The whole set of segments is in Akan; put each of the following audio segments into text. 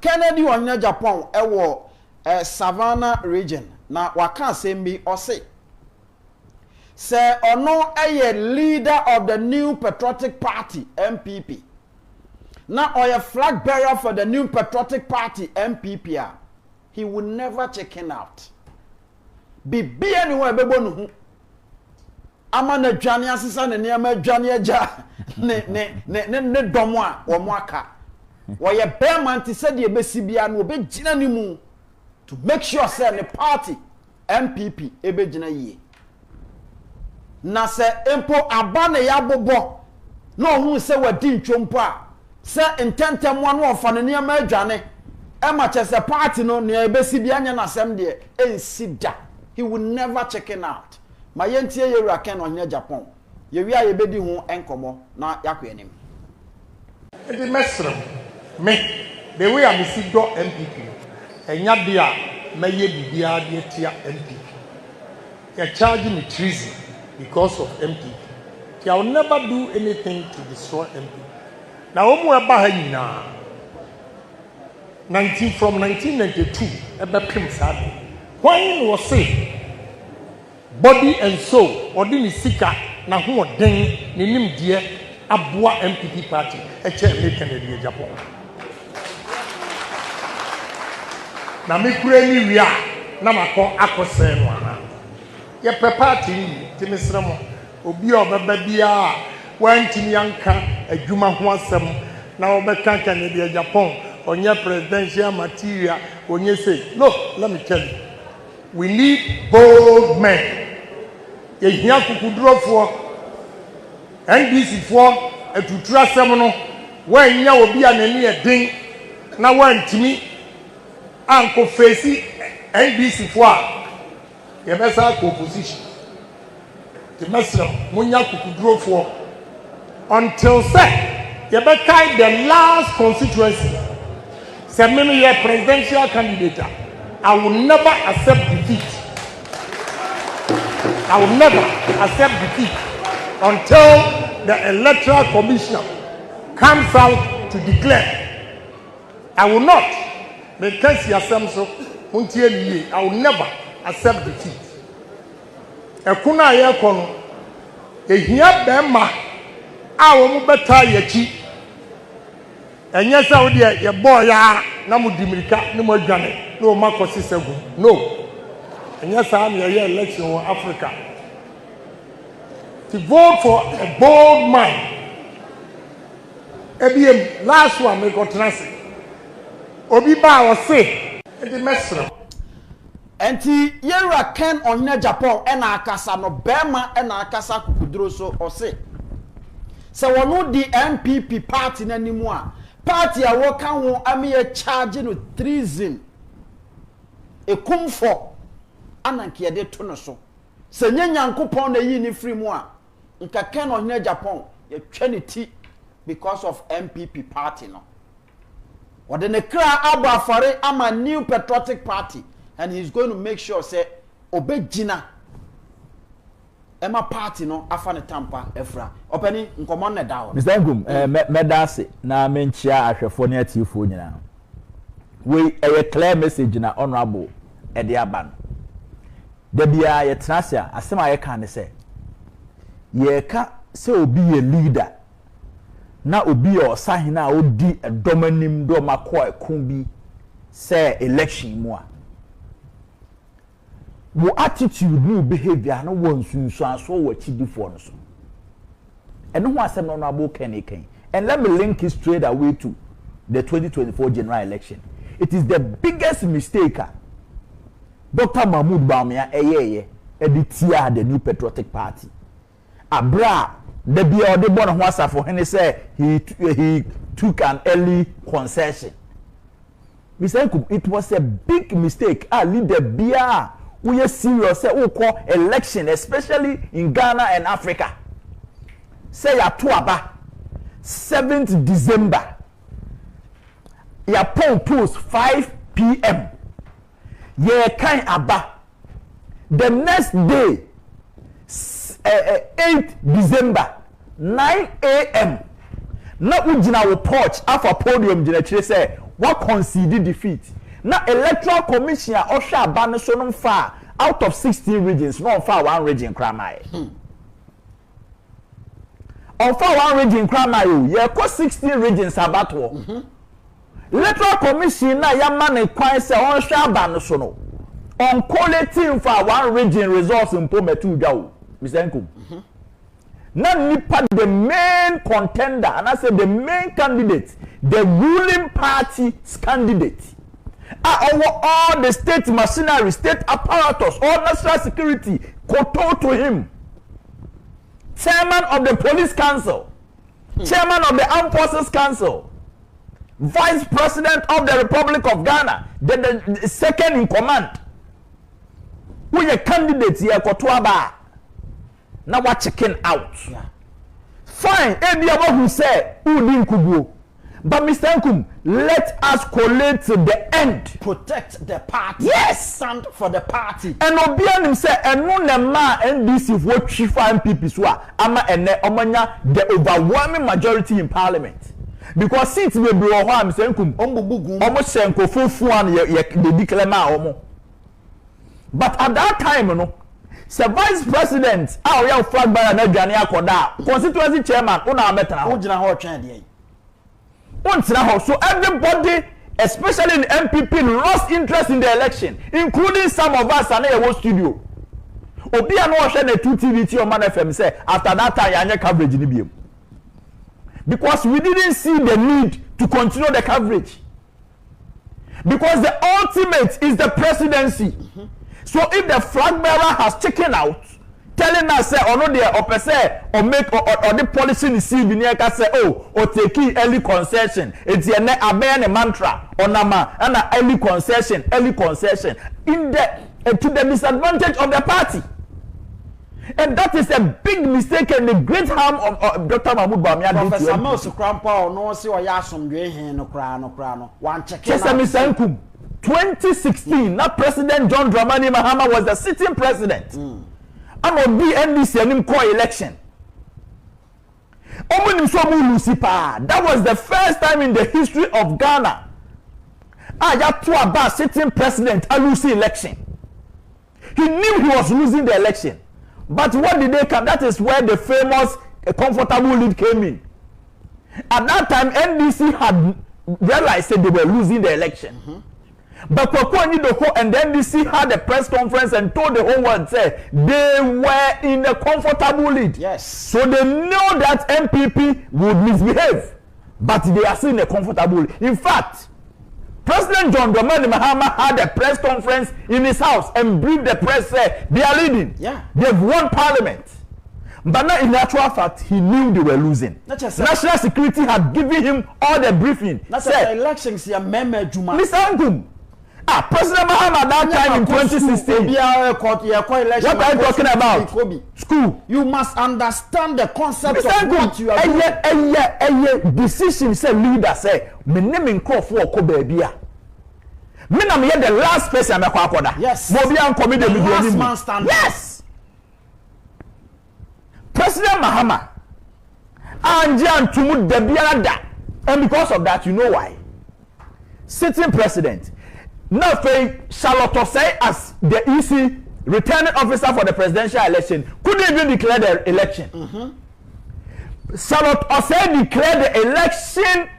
Kennedy on Agyapong ewo Savannah region na waka sembi ose say ono a leader of the New Patriotic Party NPP na oya flag bearer for the New Patriotic Party NPP he will never chicken out bibi anywhere bebo no hu ama na dwane asesa ne ne ama dwane agya ne domo a wo mo aka wo ye bearman ti said ye besi bia no obegina ni mu to make sure say the party NPP ebegina yie na se empo aba na ya bobo na ohun se wadi ntwompo a se intentem wano ofa ne ama adwane e ma chese party no ne ebesi bia nya na asem de ensida he will never chicken out ma yentie yewura ken ohene Agyapong yewi a yebedi hu enkomo na yakọ anim the mesro me the way I see do NPP enya de a maye bibia de tia NPP they charging me treason because of NPP I will never do anything to destroy NPP now omo eba ha nyina 1992 ebe pim sabe when was say body and soul odini sika na ho den nenim de aboa NPP party eche American de Agyapong na me kura ni wi a na makọ akọsẹ no ana ye party ni timisrem obi obeba bia wantimi yanka adwuma ho asem na obeka kan de Agyapong onye presidential material onye say no let me tell you we need bold men ehia kukudrofo NDC for etutura sem no wanya obi anani eden na wantimi anko face NDC for ye besa opposition the mesra munya kukudrofo until say ye be kai the last constituency say me ye presidential candidate I will never accept defeat. I will never accept defeat until the electoral commissioner comes out to declare. I will not. I will never accept defeat. Ekuna ye kono ehia bema a wo mu beta yachi enye sa wo de ye boy ya na mu dimirika ne mu adwane no makosi segu no enye sa na ye election in Africa to vote for a bold man ebiem last one me go translate obi ba wo say e di mesro enti yewura ken ohene Agyapong e na akasa no bema e na akasa kukuduro so o say se wono di NPP party nanimu a party a wo kan ho ame charge no treason ekumfo ananke ye de to no so se nyanyankopon na yi ni free mu a nka ken ohene Agyapong ye twenty because of NPP party no wode ne kra abafare ama New Patriotic Party and he's going to make sure say obegina Emma party no afa ne tampa efra openi nkomo na dawo Mr. Ngum medase na menchia ahwefo ne atifo nyina we a clear message na honorable ede aban da bia ye trasia asema ye kan se ye ka se obi ye leader na obi o sahina odi edomanim do makọ ekun bi se election mu a wo attitude ni behavior no won sunsu aso wo chidifo no so eno ho asem no no abo ken and let me link it straight away to the 2024 general election. It is the biggest mistake Dr. Mahmoud Bawumia editia the New Patriotic Party abra the bia de bon ho asafo he say he took an early concession. We say it was a big mistake. Leader bia we are serious say we call election, especially in Ghana and Africa. Say ya to aba 7th December. Ya post 5 p.m. Ye kind aba. The next day 8 December 9 a.m. Na ujina wo porch afa podium jina chire say what conceded defeat. Now electoral commission Osha Banesono far out of 16 regions, not far one region Kramai. On far one region Kramai, you have 16 regions abatwo. Electoral commission na yamane kwan se Osha Banesono. On collecting for one region results in Pometu Dao, Mr. Nkum. Now nipa the main contender, and I said the main candidate, the ruling party's candidate. Over all the state machinery, state apparatus, all national security, koto to him. Chairman of the Police Council, Chairman of the Armed Forces Council, Vice President of the Republic of Ghana, the second in command. Who your candidate here koto aba? Now what checking out? Yeah. Fine. Ebiaba who said who didn't kubo. But Mr. Nkum, let us collate to the end. Protect the party. Yes. Stand for the party. And Obianim said, and no nema NDC what chief NPP swa ama ene omanya the overwhelming majority in parliament. Because since we bro ho am Mr. Nkum omo senko fufuan ye declare ma omo. But at that time no the vice president, we have Flagbearer na Dwane akoda constituency chairman una ametana ho gina ho twen de yi so everybody especially in NPP lost interest in the election, including some of us and our studio. Obi an wo hwe na 2TV on Man FM say after that time yanye coverage ni biem because we didn't see the need to continue the coverage because the ultimate is the presidency. So if the flag bearer has taken out, telling us say or no there or per se or make or the policy receive in here say or take early concession, it's a mantra or nama and early concession in the to the disadvantage of the party. And that is a big mistake and a great harm of Dr. Mahmoud Bawumia. Professor Mosu Krampa no see or yasum he no krano one check. Yes, Mr. Nkum. 2016, now President John Dramani Mahama was the sitting president. And on NDC and call election. That was the first time in the history of Ghana. Agyapong sitting president a losing election. He knew he was losing the election. But what did they come? That is where the famous comfortable lead came in. At that time, NDC had realized that they were losing the election. But the whole and then NDC had a press conference and told the whole world say they were in a comfortable lead. Yes. So they know that NPP would misbehave, but they are still in a comfortable lead. In fact, President John Dramani Mahama had a press conference in his house and briefed the press say they are leading. Yeah. They've won parliament. But now in actual fact, he knew they were losing. National security had given him all the briefing. That's the elections here, Mr. Nkum. President Mahama that time in 2016. What are you talking about? School. You must understand the concept of what you are doing. A decision say leader say me name in call for ko baby a. Me na me the last person me kwa akoda. Yes. Mo bi an comedy the last man standing. Yes. President Mahama anje antumu da biara da. And because of that, you know why? Sitting president. Now, Charlotte say as the EC returning officer for the presidential election couldn't even declare the election. Charlotte Osei declared the election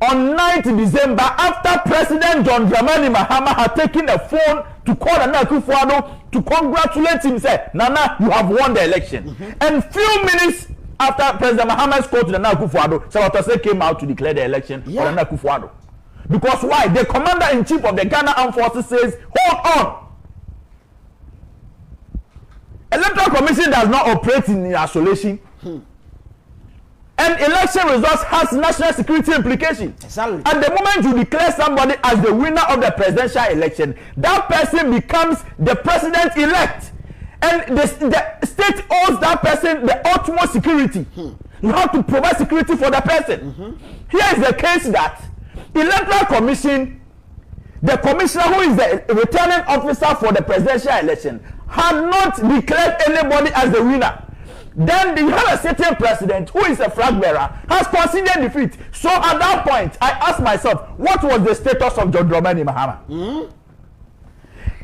on 9th December after President John Dramani Mahama had taken a phone to call Nana Akufo-Addo to congratulate him, say, Nana, you have won the election. And few minutes after President Mahama's call to Nana Akufo-Addo, Charlotte Osei came out to declare the election for Nana Akufo-Addo. Because why? The commander-in-chief of the Ghana Armed Forces says, hold on. Electoral Commission does not operate in isolation. And election results has national security implications. Exactly. At the moment you declare somebody as the winner of the presidential election, that person becomes the president-elect. And the state owes that person the utmost security. You have to provide security for the person. Here is the case that Electoral Commission, the commissioner who is the returning officer for the presidential election, had not declared anybody as the winner. then you have a sitting president who is a flag bearer, has considered defeat. So at that point, I asked myself, what was the status of John Dramani Mahama?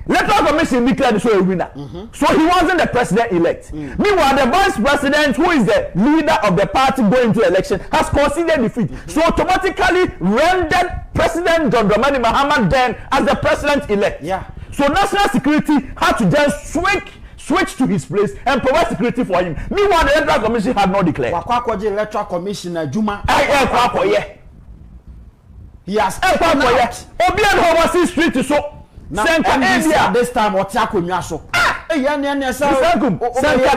Electoral Commission declared so a winner. So he wasn't the president-elect. Meanwhile, the vice president, who is the leader of the party going to election, has conceded defeat. So automatically rendered President John Dramani Mahama then as the president-elect. Yeah. So national security had to just switch to his place and provide security for him. Meanwhile, the Electoral Commission had not declared. Wakwakoje Electoral Commissioner Juma. He has taken out. Obian Howasi Street so. Senka this time Otiako Nyaso. Senka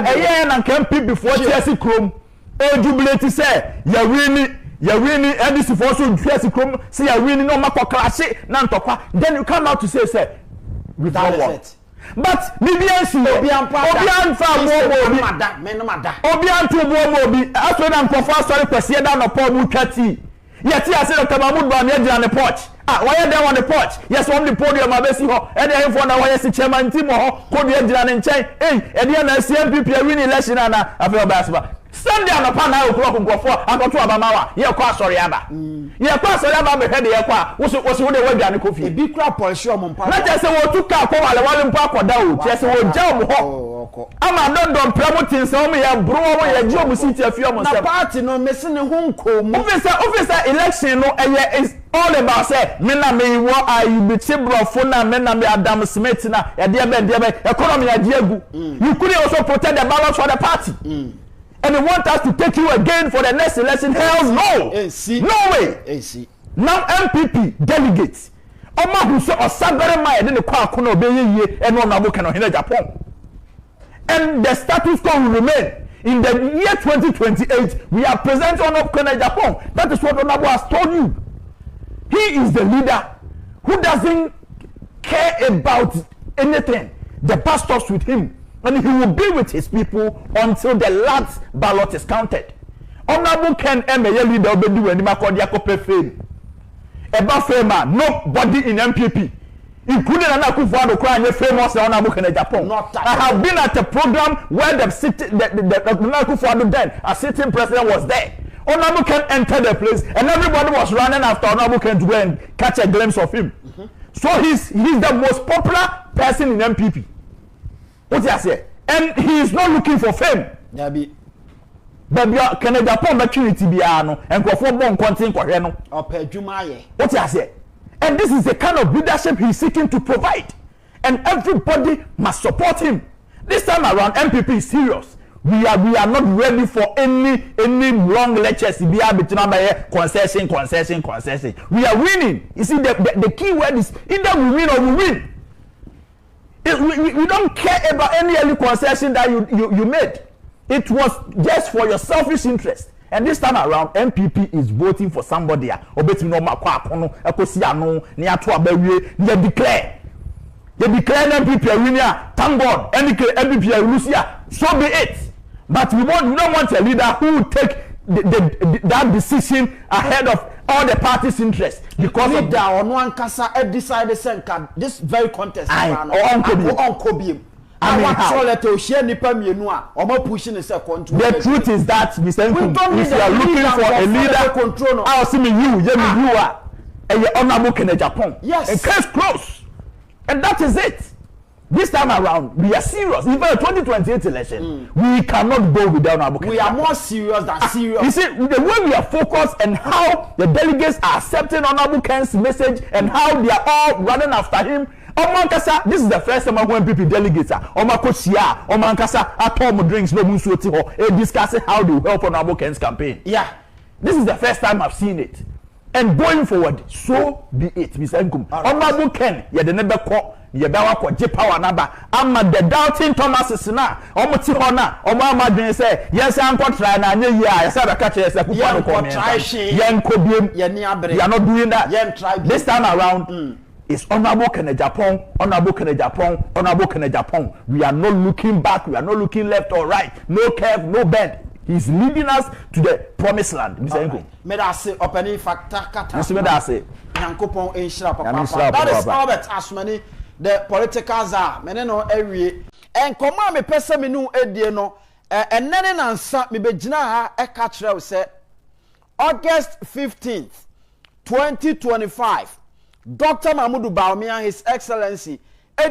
na NPP before TSC Chrome. Jubilate say ya winning NDC for so TSC Chrome say ya winning no makwa clash na ntokwa. Then you come out to say with that one. But Obian to Obi after na nkofo story kwese da no Paul Mutwati. Yet I said Kamamud Banya on the porch. Why are they on the porch? Yes, on the podium, I see her. And then for now, I see Chairman Timo, Kodian and Chain. Hey, and then I see NPP winning election and I feel basketball. Sunday on a pan out clock and go for I got to Abamawa. You're quite sorry, Abba. You're quite sorry about the head of your was the way down the coffee. Big crap or sure, Mumpa. Let us say what took out while I want to park or down. Just what job. I'm not done promoting some me a bro away a job city a few months. Party no missing a home come. Officer election no is all about say mena me what I be chibro phone na mena me Adam Smith na e dia economy adiagu. You couldn't also protect the balance for the party. And they want us to take you again for the next election. Hell no. No way. Now MPP delegates. Oma who so osabere my de kwa kono obeye and no nabuke no hina Agyapong. And the status quo will remain. In the year 2028, we are present on Agyapong. That is what Honorable has told you. He is the leader who doesn't care about anything. The bus stops with him. And he will be with his people until the last ballot is counted. Honorable Ken Emeye leader Obedu and Makodiakope fame. About fame, nobody in MPP. Including Anakufuado crying famous Honorable Ken Agyapong. I have been at a program where the Anakufuado then, a sitting president was there. Honorable Ken entered the place and everybody was running after Honorable Ken to go and catch a glimpse of him. So he's the most popular person in MPP. What did I say? And he is not looking for fame. Baby, Ken Agyapong maturity biano and go for bon content kwa no. What did I say? And this is the kind of leadership he's seeking to provide. And everybody must support him. This time around, MPP is serious. We are not ready for any wrong lectures. We are between concession. We are winning. You see, the key word is either we win or we win. We don't care about any early concession that you made. It was just for your selfish interest. And this time around, MPP is voting for somebody. They declare MPP a winner. Thank God, MPP a loser. So be it. But we don't want a leader who will take that decision ahead of all the parties' interests. Because of that, on one casa, decided this very contest. The truth is that Mr. if you are looking for a leader, I'll see you are a honorable Ken Agyapong. Yes. A case closed. And that is it. This time around, we are serious. Even the 2028 election, we cannot go without Honorable Ken Agyapong. We are more serious than serious. You see, the way we are focused and how the delegates are accepting Honorable Ken's message and how they are all running after him. This is the first time when people delegates are drinks discussing how they help Honorable Ken's campaign. Yeah, this is the first time I've seen it. And going forward, so be it, Mr. Nkum. Honorable Ken, the never call. Power number. I'm the doubting Thomas is now. Almost honor. Madrid say, yes, I'm trying. I know I said, I catch you. You are not doing that. This time around. It's Honorable Ken Agyapong. We are not looking back. We are not looking left or right. No curve, no bend. He's leading us to the promised land. Mr. Nkum. Opening factor. That is Albert Asmani, the political czar. Meneno every and command me person me no edie no. enene nansa me begina ha eka kire say August 15th 2025 Dr. Mahmoud Bawumia His Excellency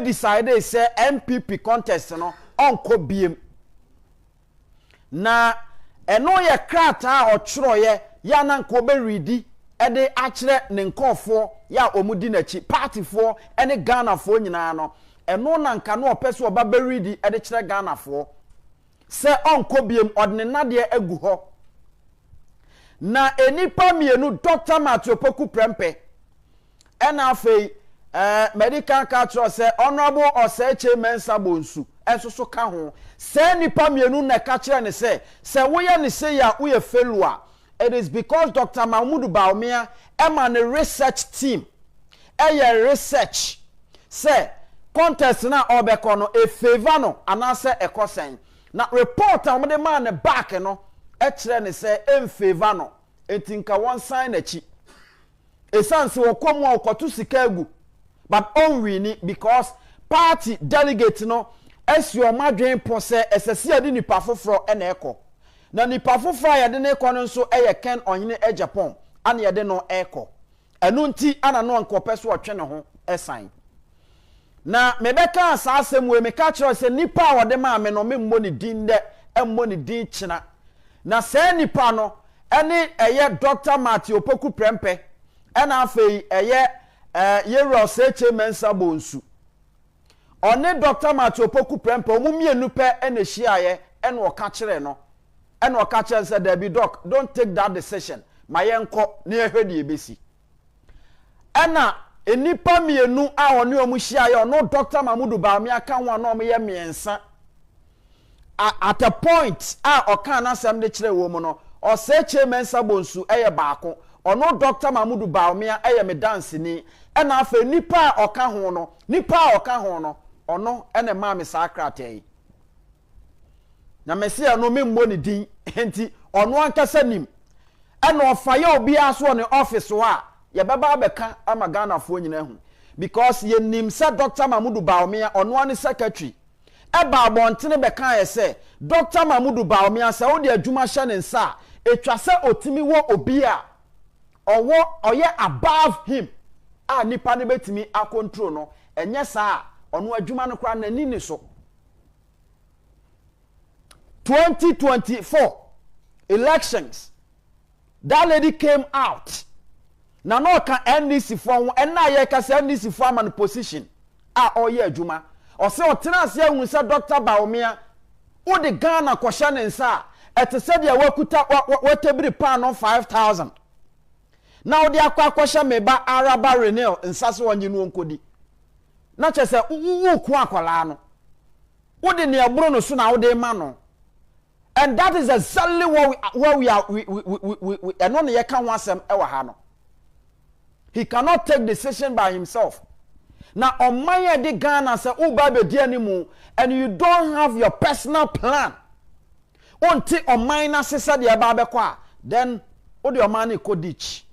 decided say NPP contest no onko biem na eno ye krata ochro ye ya na nko be ready de akire ne nkofo ya omudi nachi party for ene Ghana for nyina no eno na nka no opese oba be ready de kire Ghana for se onko biem odne nade agu ho na enipa mienu Dr. Matiopoku Prempe ena afei medical culture say honorable Oseche Mensa Bonsu enso so ka ho say nipa mienu na ka kire ne say wo ye ne say ya wo ye failure. It is because Dr. Mahmoud Bawumia and a research team research say contest na obeko no e favor no anase ekosen na report on the man back no e kire ne say em favor no etinka one sign achi esanse wokomu okotu sika agu but on wini because party delegate no esio madwen po say esese ade nipa foforo e na eko na nipa foforo ya de na eko no nso eye ken onhene Agyapong ana ye de no eko enu nti ana no nkopeso otwe ne ho esan na mebeka asasem we meka kire say nipa wode ma me no memmo ni din de emmo ni din kina na say nipa no ene eye Dr. Matiopoku Prempe ena afei eye Yero Oseche Mensa Bonsu one Dr. Matiopoku Prempe omumienu pe ene hyiaye ene oka kire no ene oka kire say Debbie doc don't take that decision mayenko na ehwede ebesi ena enipa mienu a one omu hyiaye ono Dr. Mahmoud Bawumia ka ho na omuye miensa at a point a oka na asem de kire wo mu no Oseche Mensa Bonsu eye baako ono Dr. Mahmoud Bawumia eye me dance ni ena afa nipa oka ho no ono ene ma me sakrata yi na mesia no memmo ni din enti ono ankasa nim ena ofa ye obi aso ne office wa ye beba abeka ama Ghana fo nyina hu because ye nim se Dr. Mahmoud Bawumia ono ani secretary eba abontene beka ye se Dr. Mahmoud Bawumia se wo de adwuma hye ne nsa etwa se otimi wo obi a owo oye above him a nipa ne betimi a control no enye saa ono adwuma no kra na nini so 2024 elections that lady came out na no ka NDC for and na ye ka say NDC for man position a oye adwuma o se otena ase ehun se Dr. Bawumia wo de Ghana kwhya ne nsa ete se de wakuta watebiri pan no 5000 now they akwahya meba araba renewal nsase wonye no nkodi na chese wu ku akwala no wo de ne aburo no so na wo de ma no and that is exactly what we are we eno ne ye ka ho asem e wa ha no he cannot take decision by himself na oman de Ghana say wo ba be di animu and you don't have your personal plan until oman na sesa de ba be kwa then wo de oman ne kodich.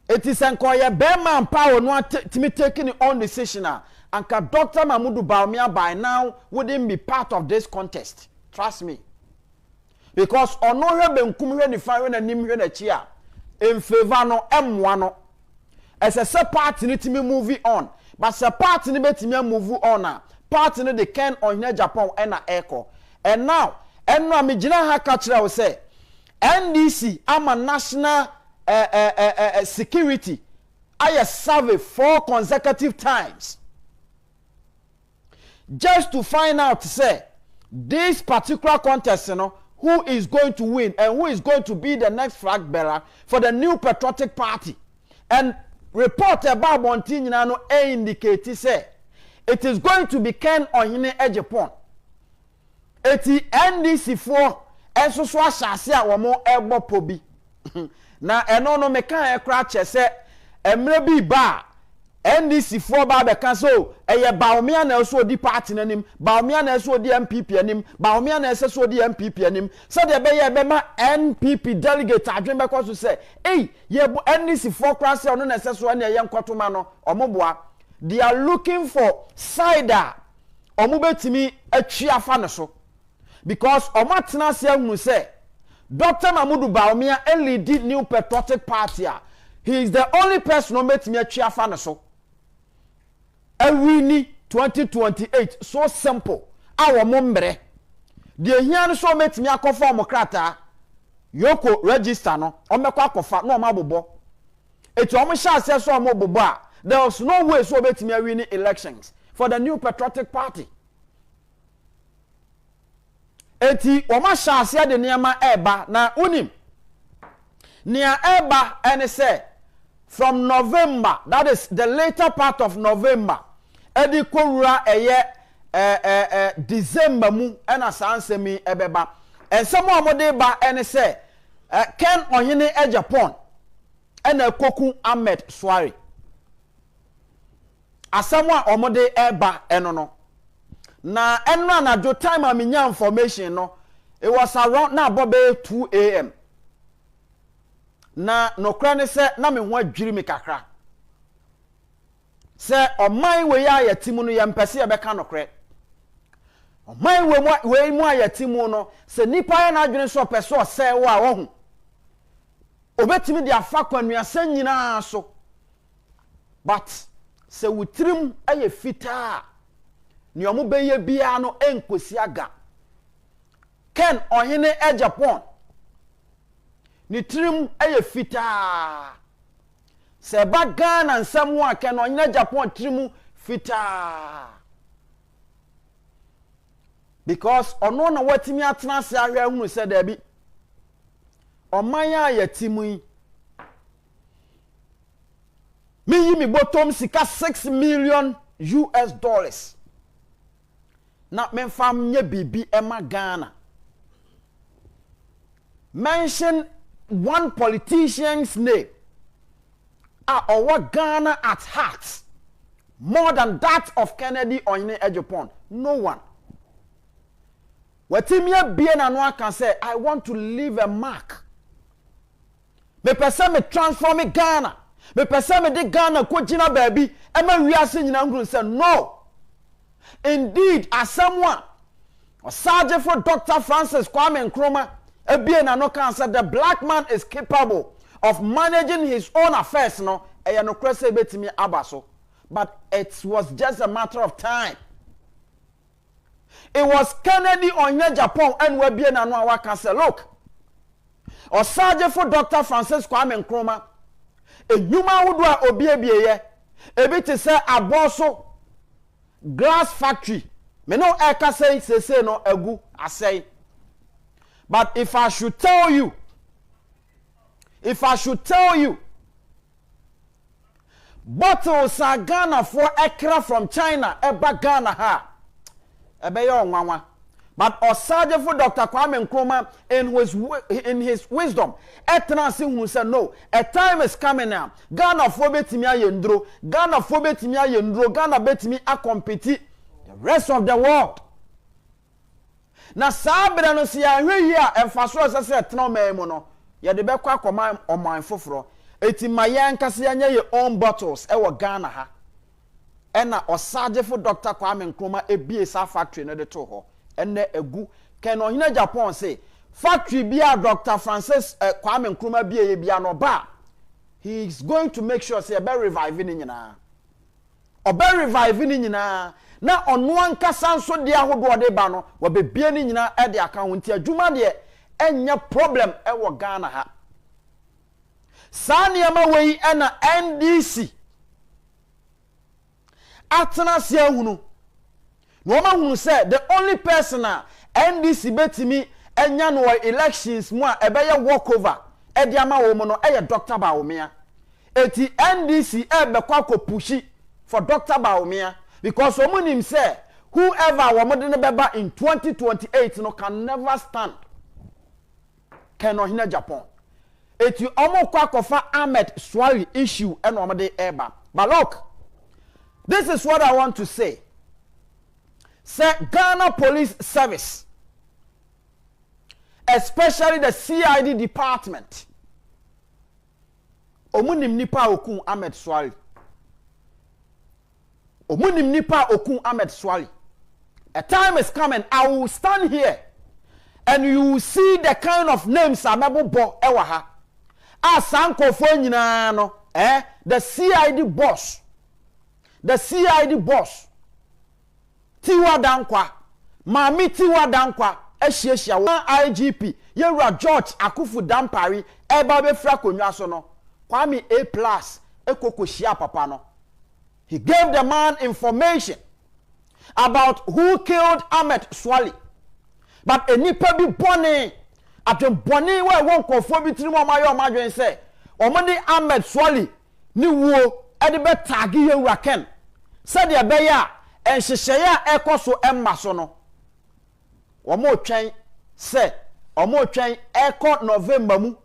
It is enkoye Beman power no to taking the own decision and Dr. Mahmoud Bawumia by now wouldn't be part of this contest. Trust me. Because ono hwe benkum hwe ni fa hwe na nim hwe na chia in favor no M1 no as a party ni timi move on but se party ni betimi move on a party ni de ken on Agyapong and na echo and now enno amigina ha ka kire wo say NDC ama national security I survey 4 consecutive times just to find out say this particular contest who is going to win and who is going to be the next flag bearer for the new patriotic party and report about Montini no indicate say it is going to be Ken Ohene Agyapong eti NDC for enso so ahyase a wo mo ebo pobi na eno no meka e kra che se emre bi ba NDC for ba be kan so eye Bawumia na so di party nanim Bawumia na so di NPP anim Bawumia na so di NPP anim so de be ye be ma NPP delegate adwen be ko so say eh ye NDC for kra se ono na so na ye nkotoma no omoboa they are looking for cider omo betimi atwi afa ne so because omatena se ahunu say Dr. Mahmoud Bawumia lead New Patriotic Party. He is the only person who made me a chairman. So, every 2028 so simple. Our member, the here so made me a conform krata. Yoko register no. Omekwa kofa no mabobo. It's almost says so moboba. There was no way so made me winning elections for the New Patriotic Party. Eti oma shase de niama eba na unim nia eba and say from November, that is the later part of November, edi korura eye December mu ena sansemi ebeba and some amode ba and say ken ohene Agyapong ena koku Ahmed Swari asamwa omode eba enono na enra na jo time aminya information no it was around na bobe 2 a.m. na nokra ne se na me ho adwiri me kakra se oman we ya yatimu no yempese ye beka nokre oman we mu ayatimu no se nipa ya na adwene so pese se wo a wo hu obetimi dia fa kwanua san nyina so but se wutrim aye fita ni omo beye bia no enkosi aga ken ohene Agyapong ni trim aye fita se ba Ghana nsam a ken ohene Agyapong trim fita because ono na watimi atena se ahwe hunu se da bi oman ya yatimu yi mi yi mi bottom sika $6 million na menfam nye bibi ema Ghana. Mention one politician's name or what Ghana at heart more than that of Kennedy or Agyapong. No one. Wetimia bien and can say, I want to leave a mark. Me person me transform Ghana. Me person me de Ghana ko jina baby. Ema we are saying in say no. Indeed, as someone, or Sergeant for Dr. Francis Kwame Nkrumah, said the black man is capable of managing his own affairs. No, but it was just a matter of time. It was Kennedy on Agyapong and we can say, look, or Sergeant for Dr. Francis Kwame Nkrumah, a human would obey a bit to say a bosso. Glass factory. Me no eka say no egu I say. But if I should tell you bottles are Ghana for ekra from China eba Ghana ha. Ebe yo nwanwa. But Osaje for Dr. Kwame Nkrumah in his wisdom etna si hu say no, a time is coming now. Ghana for betimi ayendro, Ghana for betimi ayendro, Ghana betimi compete the rest of the world. Na sabra no si ahwe yi a emfaso say etna memu no, ye de bekwa akoma oman foforo. Eti mayen kase anya ye own bottles e wo Ghana ha. Ena Osaje for Dr. Kwame Nkrumah ebie sa factory no de to ho. Ene egu ken ohene Agyapong say factory bia Dr. Francis Kwame Nkrumah bia bia no ba he is going to make sure say be reviving nyina na ono ankasa nso de ahodo de ba no wo be bia ni nyina e de aka ho ntia adwuma de enya problem e wo Ghana ha saniama wei ena NDC atena se ahunu no ma hunu say the only person NDC betimi enya no elections mu a ebeye walkover e dia ma wo mu no e Dr. Bawumia eti NDC bekwa ko pushi for Dr. Bawumia because omunim say whoever wo mo de beba in 2028 no can never stand can no hina Agyapong eti omo kwa kofa Ahmed Swari issue and omo de eba but look, this is what I want to say. Say Ghana Police Service, especially the CID department, omunim nipa okun Ahmed Swari. Omunim nipa okun Ahmed Swari. A time is coming, I will stand here and you see the kind of names amebo ewa ha. Asankofo nyina no, the CID boss. The CID boss. Tiwa Dankwa. Mami Tiwa Dankwa. Eshieshia wa IGP. Yewura George Akufu Dampari. Eba be fra konwa so no. Kwame A+ ekokoshia papa no. He gave the man information about who killed Ahmed Swali. But enipa bi bone atwen bone we won kofo bi tiri mo mayo madwen say omode Ahmed Swali ni wuo e de be tag Yewura Ken. Said the beya and shishaya ekoso emma so no. Omo twen say omo twen eko November mu.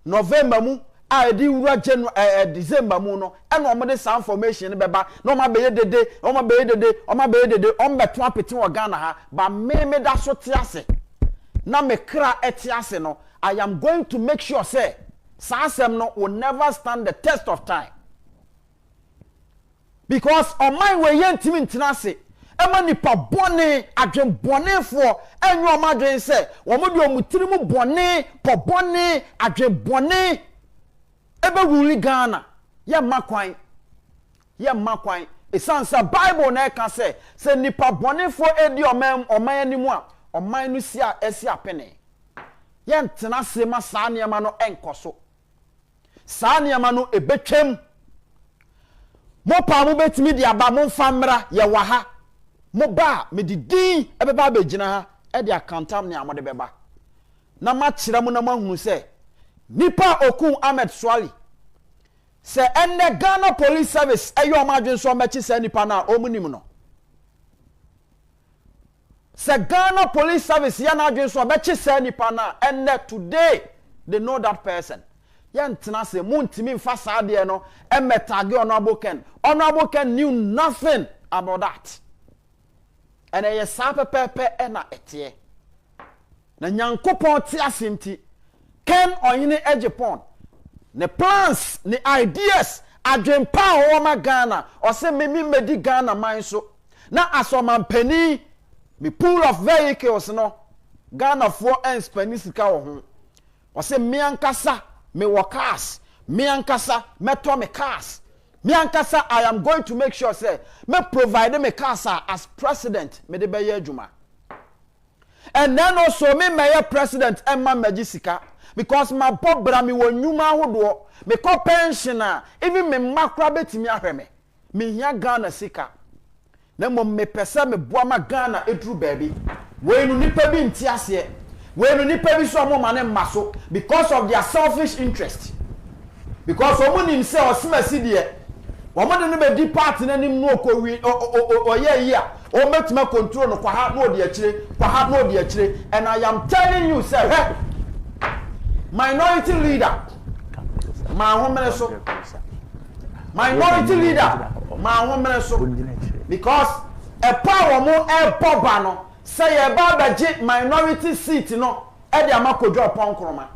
November mu a di wura December mu no e no omo some information beba no ma beye dede omo beye dede ombeto apete wo Ghana ha ba me da so tiase na me kra etiase no. I am going to make sure say sasem no will never stand the test of time. Because on my way yentimi ntinase ema nipa bone adwen bone fo enyo madwen se wo mo de omutiri mu bone po bone adwen bone ebe wuli Ghana ye makwan esansa Bible na ka se nipa bone fo edi oman animu a oman no si a esi apene ye ntinase ma saa niam no enkoso saa niam no ebetwem mo pa mo betimi dia ba mo famra ye wa ha mo ba me didin ebeba be gina ha e dia countam ne amode beba na ma kira mo na mahunu se nipa okun Ahmed Swali se enne Ghana Police Service eyo madwen so mechi se nipa na omunim no se Ghana Police Service ya na adwen so mechi se nipa na enne today they know that person. Yantina se muntimi mfa saade no emetage Honorable Ken knew nothing about that. And a sape pepe ena etie. Na nyankopon ti asinti Ken oyine Agyapong. Ne plans, ne ideas adwempa o ma Ghana o se memi medi Ghana man so. Na asoma mpani mi pool of vehicles no Ghana for enspani sika wo ho. O se miankasa me workers, me ankasa, me to me cars. Me ankasa, I am going to make sure say me provide me cars as president me de beye juma. And then also me mayor president Emma Majisika because my bob brami wo nyuma hodo me ko pensioner even me makra betimi ahwe me hia Ghana sika. Na mo me pese me boa ma Ghana edru baby. We no nipa bi nti ase. When nipa bi so mo mane maso because of their selfish interest. Because omo nim se osimasi de omo de no be di party na nim no ko wi oye ya o metima control no kwa ha no de akire and I am telling you say hey, minority leader ma ho so minority leader ma ho so because a power mo e poba no say ye ba baje minority seat no e de amakodwo opon kroma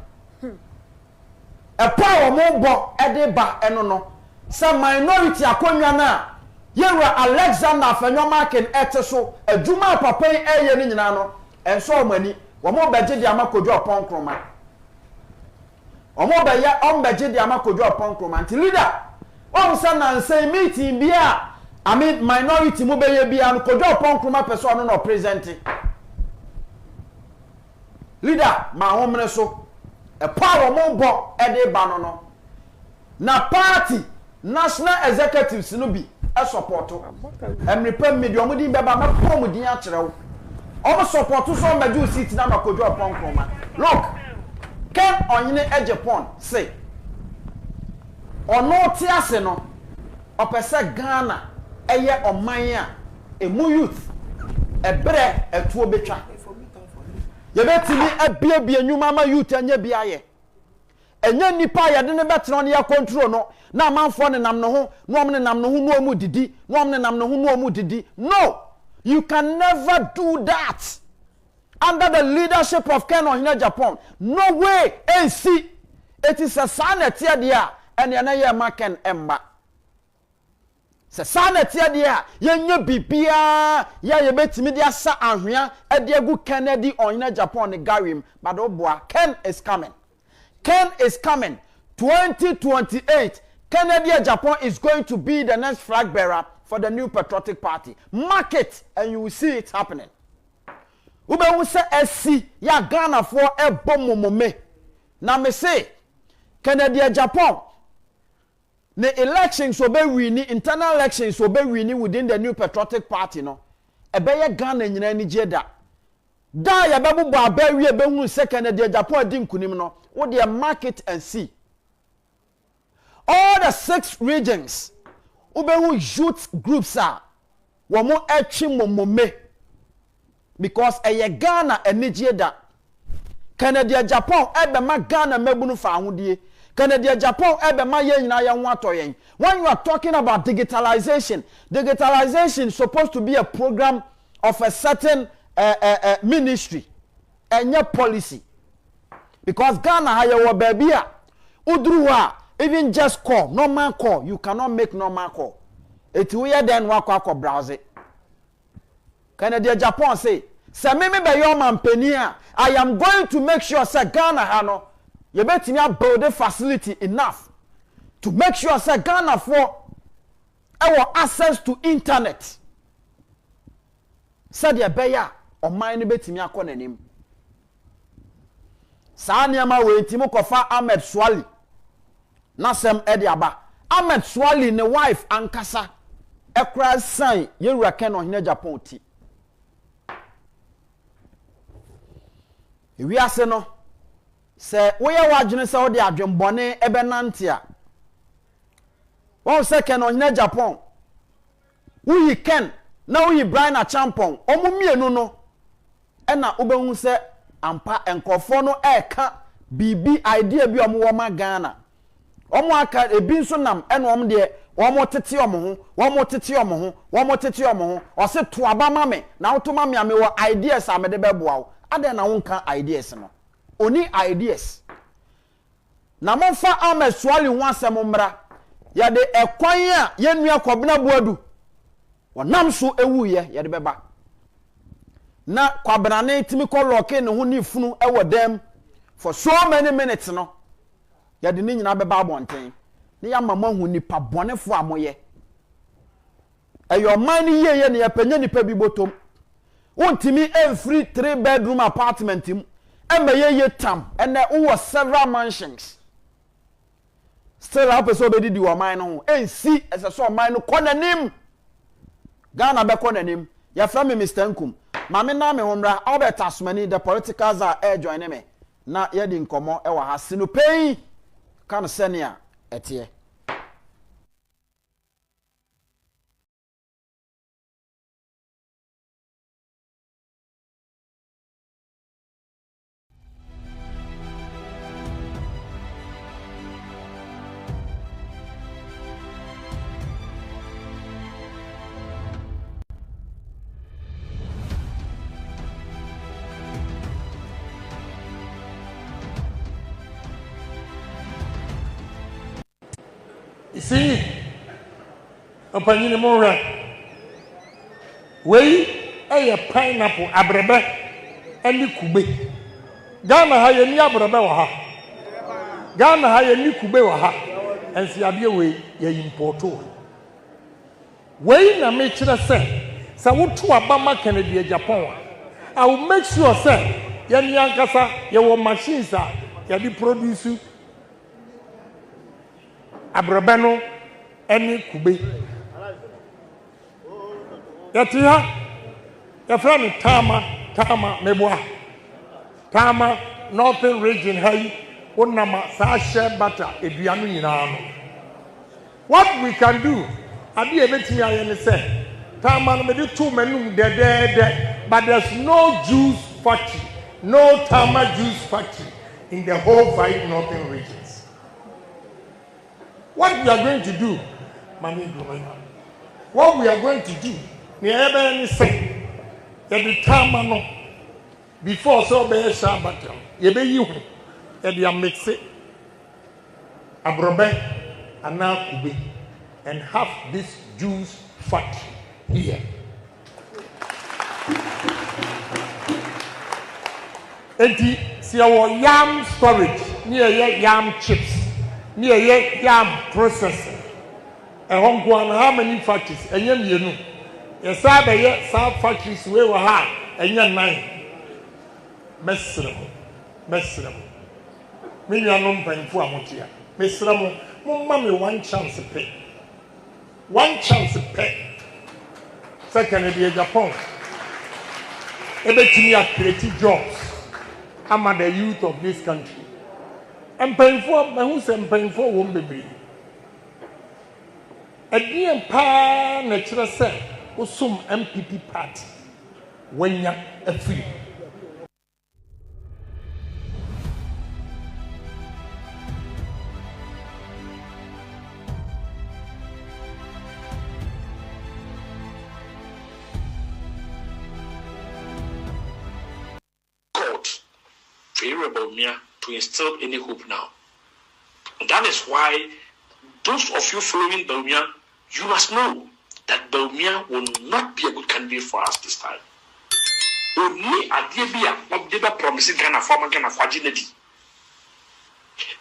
e power mo bo e de ba eno no say minority akonwa na Yewura Alexander Afenwoma ken eteso adwuma papa eye ni nyina no enso omani wo mo baje de amakodwo opon kroma omo be ya ombaje de amakodwo opon kroma nti leader o say na say meeting bia I mean minority mo be ye bia no kodwo opon kroma person no present leader ma homne so e power mo bo e de ba no na party national executives no bi e supporto emrepa media mo di beba ma pom din a kire wo o supporto so maju seat na makodwo opon kroma look Ken oyine Agyapong say ono ti ase no opese Ghana eye oman a emu youth ebre etuo betwa ye betimi abiabia nyuma ma youth anya biaye enya nipa ye de ne betro ne ya control no na amanfo ne nam no ho no omne nam no ho no omu didi no omne nam no ho no omu didi no you can never do that under the leadership of Ken Oyine Agyapong. No way AC it is a sanity dia and na ye ma Ken emba se sana tia dia yenye bibia ya yebetimi dia sa ahwea ade agu Kennedy onyina Japan ne garim but oboa Ken is coming. Ken is coming. 2028 Kennedy Japan is going to be the next flag bearer for the new patriotic party. Mark it and you will see it happening. Ube wuse SC ya Ghana for a bomomome. Na me say Kennedy Japan the elections will be winning, internal elections will be winning within the new patriotic party no. Ebeye Ghana nyina ni jeda. Da ya bebu bo abawie be hu second de Japan di nkunim no. Wo de mark it and see. All the 6 regions ube hu youth groups are wo mo etwi momome because eye Ghana eni jeda. Kennedy Japan ebe ma Ghana mebunu fa ahudie. Kennedy Japan ebe ma ye nyina ye ho atoyen. When you are talking about digitalization is supposed to be a program of a certain ministry and your policy. Because Ghana ha ye wo baby a udru a even just call normal call you cannot make normal call. It we then wakwa browse. Kennedy Japan say me be your man penny I am going to make sure say Ghana ha no you betimi build a facility enough to make sure say Ghana for our access to internet. Said ya beya o man ni betimi akọ nanim. Sa niama we timo kofa Ahmed Swali. Nasem edi aba. Ahmed Swali ne wife ankasa ekra sign yewura ken ohine Japan ti. Ewi ase no se woye wadwene se wo de adwembone ebe nante a won se ken ohine Japan wuyi ken na wuyi Brian Agyapong omumienu no ena obehu se ampa enkofo no eka bibi idea bi omo wo ma Ghana omo aka ebi nso nam ena omo de omo tete omo ho o se to aba mame na to mame ame wo ideas amede beboa wo ade na wonka ideas no oni ideas na monfa Ahmed Swali ho asem mmra ya de ekwan a yenua kwabena boadu wonam so ewuye ya de beba na kwabena ne timi ko loke ne ho ni funu ewo dem for so many minutes no ya de ni nyina beba abonten ne ya mama hu nipa bonefo amoye eyo man ni yeye ne ya panya nipa bi botom wontimi every 3 bedroom apartment im emeye tam and there was several mansions still how person be di wo man no ensi ese so man no konanim Ghana be konanim ya fra me Mr. Nkum ma me na me homra Albert Asmani the politicals are join me na ye di nkomo e wa ha sino pay kan senia etie see opanyini mora we pineapple abrebe ani kube Ghana ha ye ni abrebe wa ha Ghana ha ye ni kube wa ha ensi abie we ye importo we na me kire se wotu abama Kennedy Japan I will make sure say ye ni ankasa ye wo machines a ye di produce abrobeno eni kube yatia ya from tama meboa tama northern region hay onama sa share butter eduanu nyina no what we can do abi ebetimi ayene say tama no me di two menum de but there's no juice factory no tama juice factory in the whole 5 northern regions. What we are going to do, what we are going to do, ni say that the time before so be Shabbat, ye be you, that you mix it, abrobe, and now kube. and have this juice factory here. Enti see our yam storage, near yam chips, near yam processing. And how many factories? And you know, yes, some factories we were high, and you're 9. Mesram. Many are non paying for Amotia. Mesram, mommy, one chance to pay. One chance to pay. Second, Agyapong. Everything are creative jobs. Among the youth of this country. I'm paying for my house and paying for one baby. A dear pa natural set was some NPP party when you're a free. Bawumia to instill any hope now. And that is why those of you following Bawumia, you must know that Bawumia will not be a good candidate for us this time. Only a dear promising kind of former kind of fragility.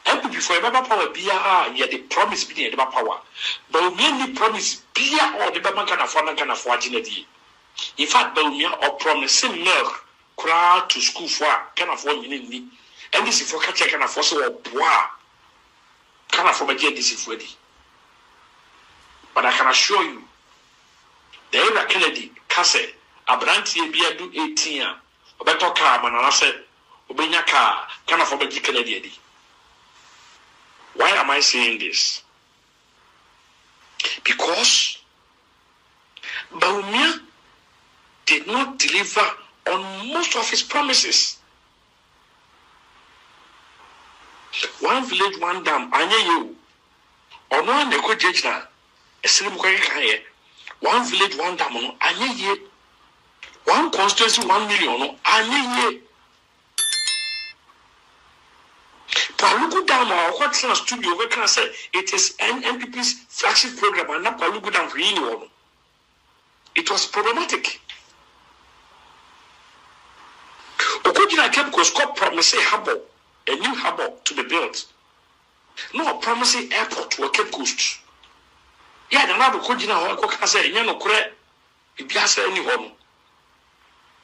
NPP for a power beer, yet the promise be the power. Bawumia need promise beer or the kind of former kind of fragility. In fact, Bawumia or promising milk. Crowd to school for can afford me, and this is for catch can afford so bois can afford my this is ready. But I can assure you, the era Kennedy, Casse, a brand here do 18, a better car, man, and I said, Obenya car can afford my Kennedy. Why am I saying this? Because Bawumia did not deliver on most of his promises. One village, one dam, anya you. Or no one they could judge now. A slim here. One village, one dam, anya ye. One constituency, 1 million, anya ye. Palugu Dam, or what studio, we can say it is NPP's flagship program, and not Palugu Dam renewal. It was problematic. Okujina Cape Coast promising harbor, a new harbor to be built. No promising airport to a Cape Coast. Yeah, the Nadu Kujina Hoka say, Yano Kure, it be as any home.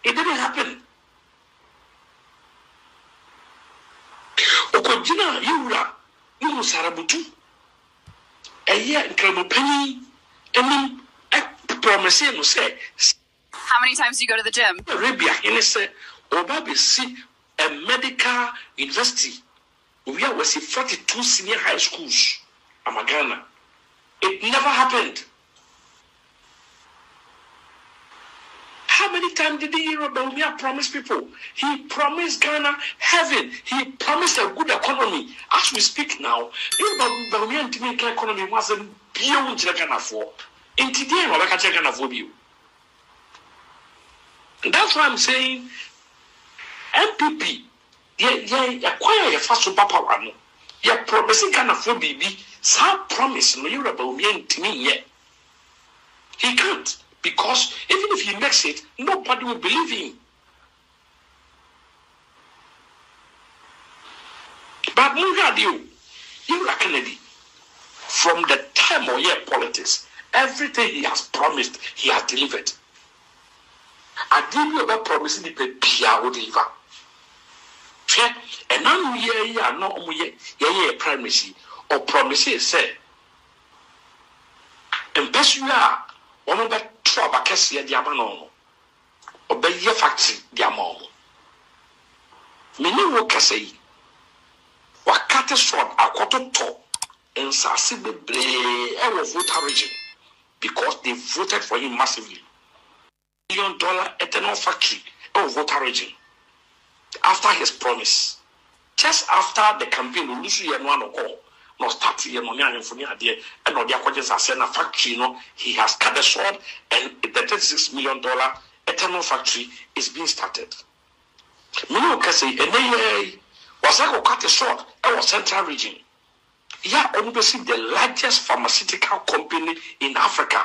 It didn't happen. Okujina Yura, Numu Sarabutu, a year in Kramopenny, and promising to say, how many times do you go to the gym? Arabia, and say, Obabi see a medical university. We are 42 senior high schools. Amagana. It never happened. How many times did the Bawumia promise people? He promised Ghana heaven. He promised a good economy. As we speak now, the Bawumia economy wasn't beyond Ghana for. In today, Ghana for you. And that's why I'm saying NPP, acquire your first papa one. You're promising Ghana for BB. Some promise no you're Bawumia to me yet. He can't, because even if he makes it, nobody will believe him. But look at you are Kennedy. From the time of your politics, everything he has promised, he has delivered. I did you about promising the Pia would deliver. And now we are not only primacy or promises say, and best you are one of the trouble Cassia Diamano or by your factory Diamon. Many workers say, what cut a short a quarter top and Sassi the Blay voter region because they voted for him massively. $1 million ethanol factory or voter region. After his promise, just after the campaign, we lose year one or no start year no and for near there, and no their questions are saying a factory, he has cut the short, and the $36 million ethanol factory is being started. Many can say, and they was like cut the short, our central region. Yeah, obviously the largest pharmaceutical company in Africa.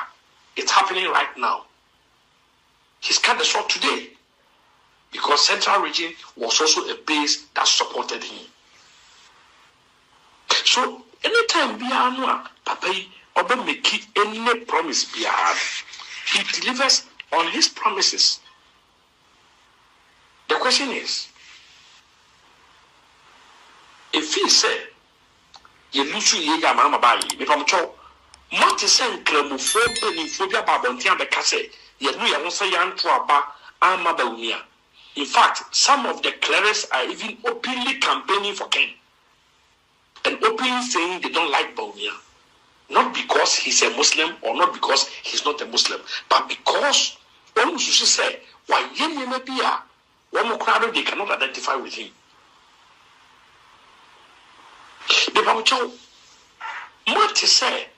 It's happening right now. He's cut the short today because Central Region was also a base that supported him. So anytime Bianwa Papa Oba make any promise Bian, he delivers on his promises. The question is, if he said, "You lose you ya mama bayi," me from chow. Mati sen kremu fobe ni phobia babonti abeka say, "You know you say yantu aba ama Bawumia." In fact, some of the clerics are even openly campaigning for Ken and openly saying they don't like Bawumia, not because he's a Muslim or not because he's not a Muslim, but because one should say, "Why ye may be a one crowd they cannot identify with him." The Babucho, what to say?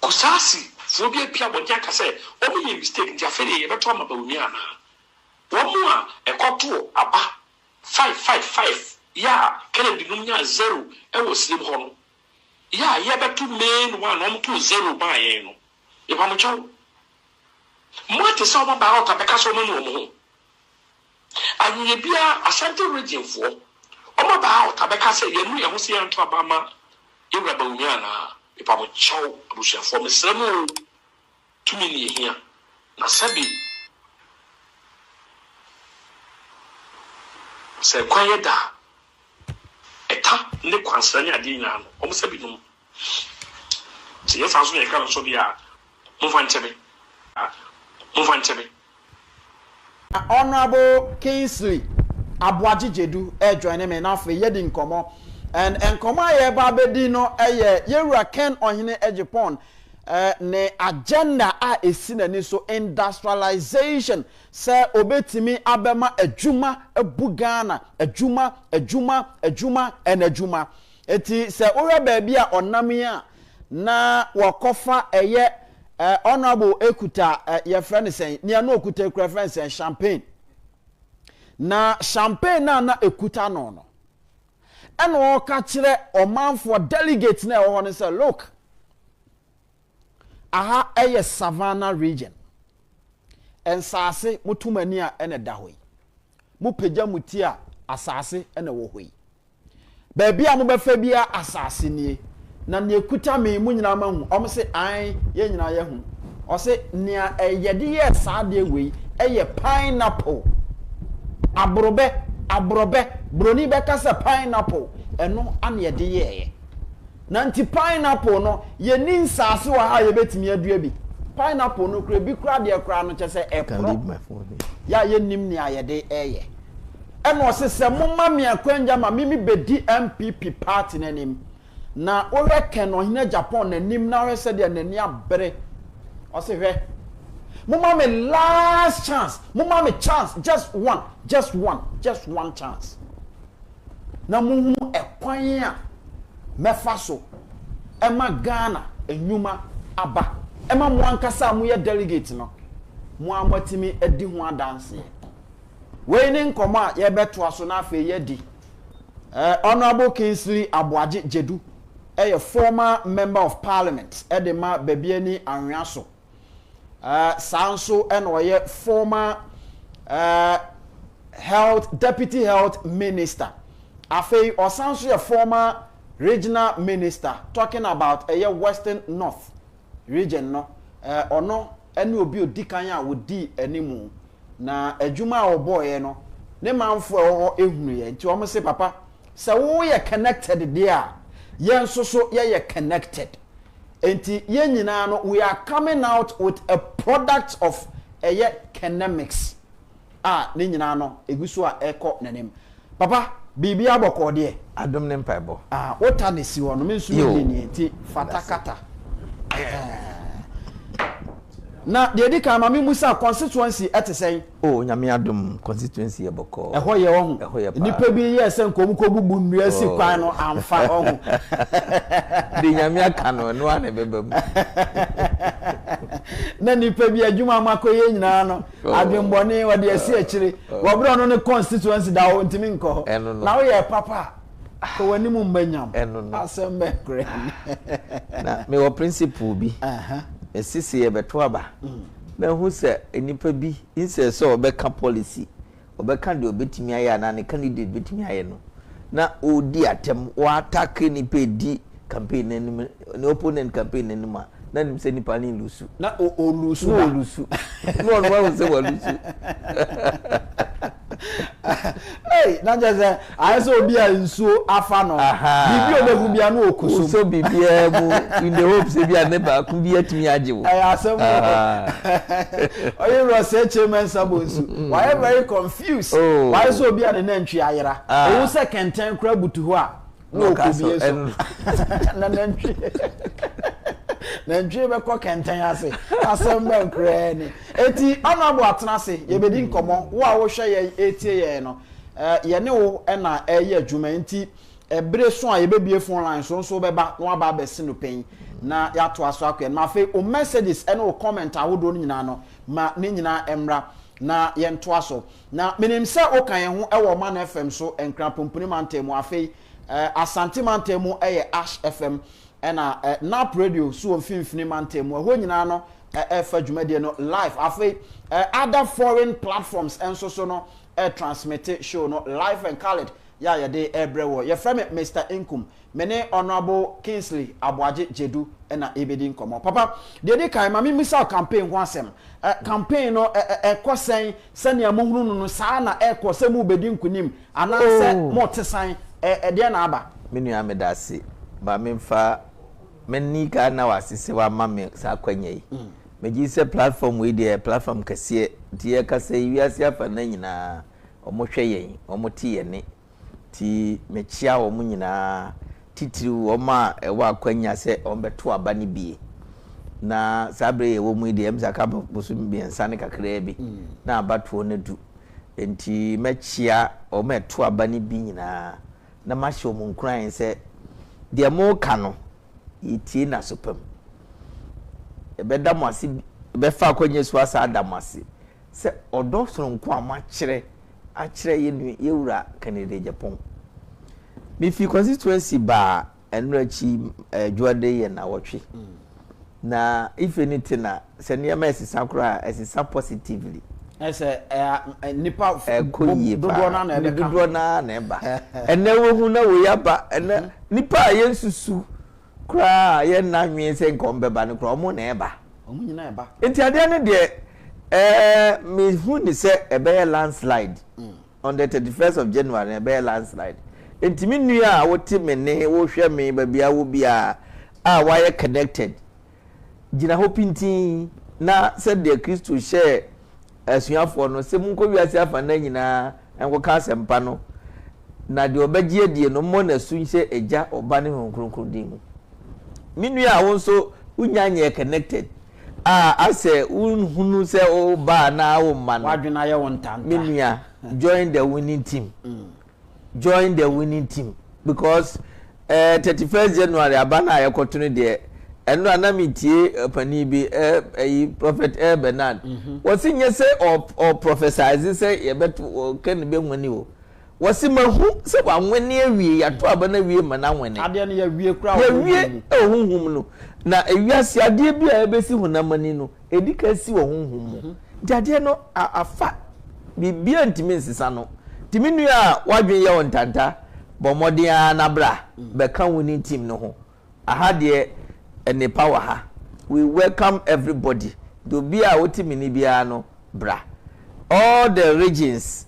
Kusasi, phobia Pia Bodiaka say, only a mistake, Jaffe, ever told Bawumia. One more, a quarter, aba 555. Yeah, can be numia 0, and was slim horn. Yeah, yeah, but 2 men, 1, 2, 0 by eno. The Babucho, what is all about a Picasso no? And ye be a Central Region for. About Tabeka say, "You know, you see Anto Obama, you Bawumia na if I would chow Russia for me, some 2 million here. Nasabi say, quiet da. Eta, ne Quansania Dina, almost a bit. See, yes, I was going to come so be a move on to me. Move on to me. Honorable Kingsley Abuaji Jedu join me now for yedi nkomo and nkomo ye ba bedi no yewura Ken Ohene Agyapong ne agenda a esi na ni so industrialization say obetimi abema adwuma ebugana adwuma and adwuma eti say ora ba bia onam na wakofa honorable ekuta ye friend say nia no okuta ekura friend say champagne na champagne na ekuta no and o ka kire omanfo delegate na ho ne say look aha savannah region and sase mutumani a ene da hoyi mu pagya muti a asase ene wo hoyi ba bia mo befa bia asase nie na ne ekuta me mu nyina ma hu o se an ye nyina ye hu o se nia yede ye saade we pineapple abrobe broni be kasa pineapple eno an yede ye na nti pineapple no ye ni nsase wa ha ye betimi adua bi pineapple no kura bi kura de kura no chese ya ye nim ni ayede eye eno se momma me akwanja ma mimi bedi NPP party nanim na o reckon Ohene Agyapong nanim na we se de nani abere o se hwe momma me last chance momma me chance just one chance na muhu ekwan a mefa so ema Ghana enyuma aba ema mo ankasa mo ye delegate no mo amatimi edi ho adanse we ni nkomo a ye beto aso na afa ye di honorable Kingsley Abuaji Jedu a former member of parliament edema babiani anwaso sanso and oye former deputy health minister afei osanso a former regional minister talking about a western north region no ono ene obi odikan a wodi animu na adwuma a oboye no ne manfo ehunu ye nti o se papa se wo ye connected there yen so ye connected enti ye nyina no we are coming out with a product of economics ne nyina no eguso a eko nanem papa bibi aboko de adom ne mpaibo wota ne si wono me nsu ni enti fatakata na de di ka ma me musa constituency etesen nyame adom constituency eboko eho ye wo hu nipa bi ye se nkom ko bubu nnua si kwan no amfa wo hu de nyame aka no no ane bebam na nipa bi adwuma makoye nyina no adwembone wode asi akire wo bro no ne constituency da wo ntimi nko na wo ye papa ko wani mu mbanyam eno no asembe kre na me wo principle bi esisi ye beto aba na hu se enipa bi inse so obeka policy obeka de obetimi aye na ne candidate betimi aye no na odi atem o attack ni pe di campaign ni opponent campaign ni ma na nim se nipa ni lusu na o lusu no no se wo lusu hey na jeze ayeso obi a nsuo afa no bibi obehu bia no okuso so bibi mu in the hope se bia ne ba ku bi atimi ajewo asem oye ro se chairman sabonsu why very confused why so obi a ne nantwi ayera o se kenten kra butu ho a no okubi eso na nantwi nantwi be ko kenten ase asem be nkra ni eti honorable atenase ye bedi nkomo wo a wo hwe ye etie ye no ye ne wo na eye adwuma nti ebere so a ye bebie phone line so beba no aba be se no pen na ya to aso akwa na fe o messages ene o comment ahodo nyina no ma ne nyina emra na ye nto aso na menim se o kan ye ho e wo Man FM so enkra pompuni mantemu afe Asante mantemu eye Ash FM ena Nap Radio so mfimfini mantemu ho nyina no fa dwumade no live afi other foreign platforms enso so no transmit show no live and colored ya de ebrewo ye frame Mr Inkum mene honorable Kingsley Aboaje Jedu ena ebedi nkomo papa de kai mami misa campaign ho asem campaign no ekosen sene amohunu no saa na ekosem ubedi nkunim anase motesan de na aba menu amedase ba memfa menni ka na wasese wa mame sa kwanyai meji se platform we dey platform kase tie kase wiase afa na nyina omohwe yen omote yene ti mechia wo mu nyina titiri wo ma ewa akwanya se ombeto aba ni bie na sabre wo mu dey emza ka bosu mbiensa ne kakra bi na abato ne du enti mechia ometo aba ni bi nyina na mahye wo nkran se de mo ka no itie na sopam ebeda mwasi befa akwanye so asa adamase se odo soronko amachire achire yenu yewura Canada Agyapong mi fi constituency ba enrachi juade ye na wotwe na if anything na se niam esisa kura esisa positively ese nipa dodo na eba ene wo hu na wo yaba ene nipa yensusu kura ye na nwe se nkombeba ne kura omo na eba omo nyina eba enti ade ne de me hu ni se ebe landslide on the 31st of January ebe landslide enti me nua a wote me ne wo hwe me ba bia wo bia a wa ye connected gina hopinti na se de Kristo share asuafo no se munko wiase afa na nyina enko ka sempa no na de obagye die no mo na su nse eja oba ne honkronkron din mu minua a wonso unyanye connected ase unhunu se o ba na wo man wadwena ye wontanta minua join the winning team join the winning team because 31st January abana ayekotunu de eno anamitie pani bi prophet Bernard wasi nyese o prophesize say ye beto ken be nwani o wasi mahu se wa nwani awie yato abana wie mana nwani ade ne ya wie kura ya wie ohunhum no na ewiase ade bi a ebesi hunamani no edika si wo honhom jade no afa bibia ntimi nsisa no timi nua wadwen ye wontanta bomodia na bra be kan woni team no ho aha de ene power ha we welcome everybody do bia wotimi ni bia no bra all the regions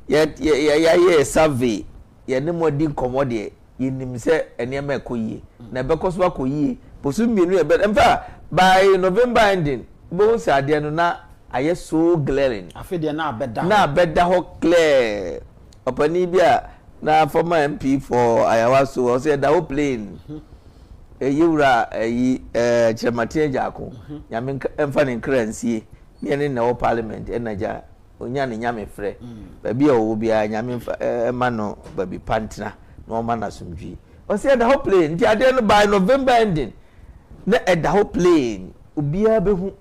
ye survey ye ne modi komode ye nim se enema ekoyie na be koso akoyie posu mienu e be emfa by November ending bo se ade no na aye so glaring afede na abeda ho clear opani bia na former MP for Ayawaso o say da ho plane yiwura Chiramatie Jako nyame emfa ne nkransie ne na wo parliament enaja onya ne nyame frɛ ba bia wo bia nyame ma no ba bi pantina no ma na sumdwi o say da ho plane nti ade no by November ending na da ho plane obia behu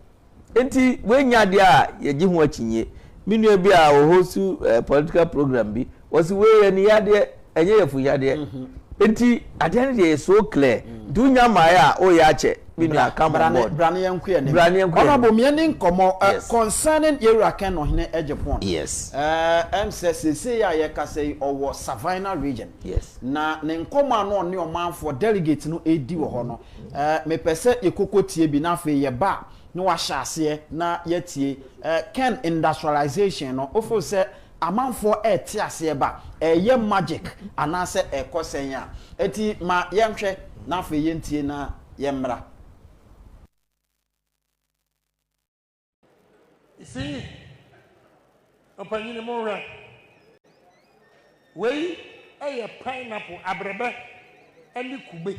enti wenya de a yeji ho akinye minua bia wo hostu political program bi was we ni ya de enye ye fuyade enti adan dey so clear do nyama o ya che me come on board brane yanku ne honorable me ni nkomo concerning Iraken no hene Agyapong yes MCCC ya ye kasei owo Savannah region yes na ne nkomo ano ne omanfo delegate no edi wo ho no me pese ekokotie bi na fe ye ba no wa hyase na yetie Ken industrialization no ofo se amanfo ti ase ba ye magic anase ekosen ya eti ma yenhwe na fe yentie na yemra. You see, opinion more way a pineapple abrebe and kube.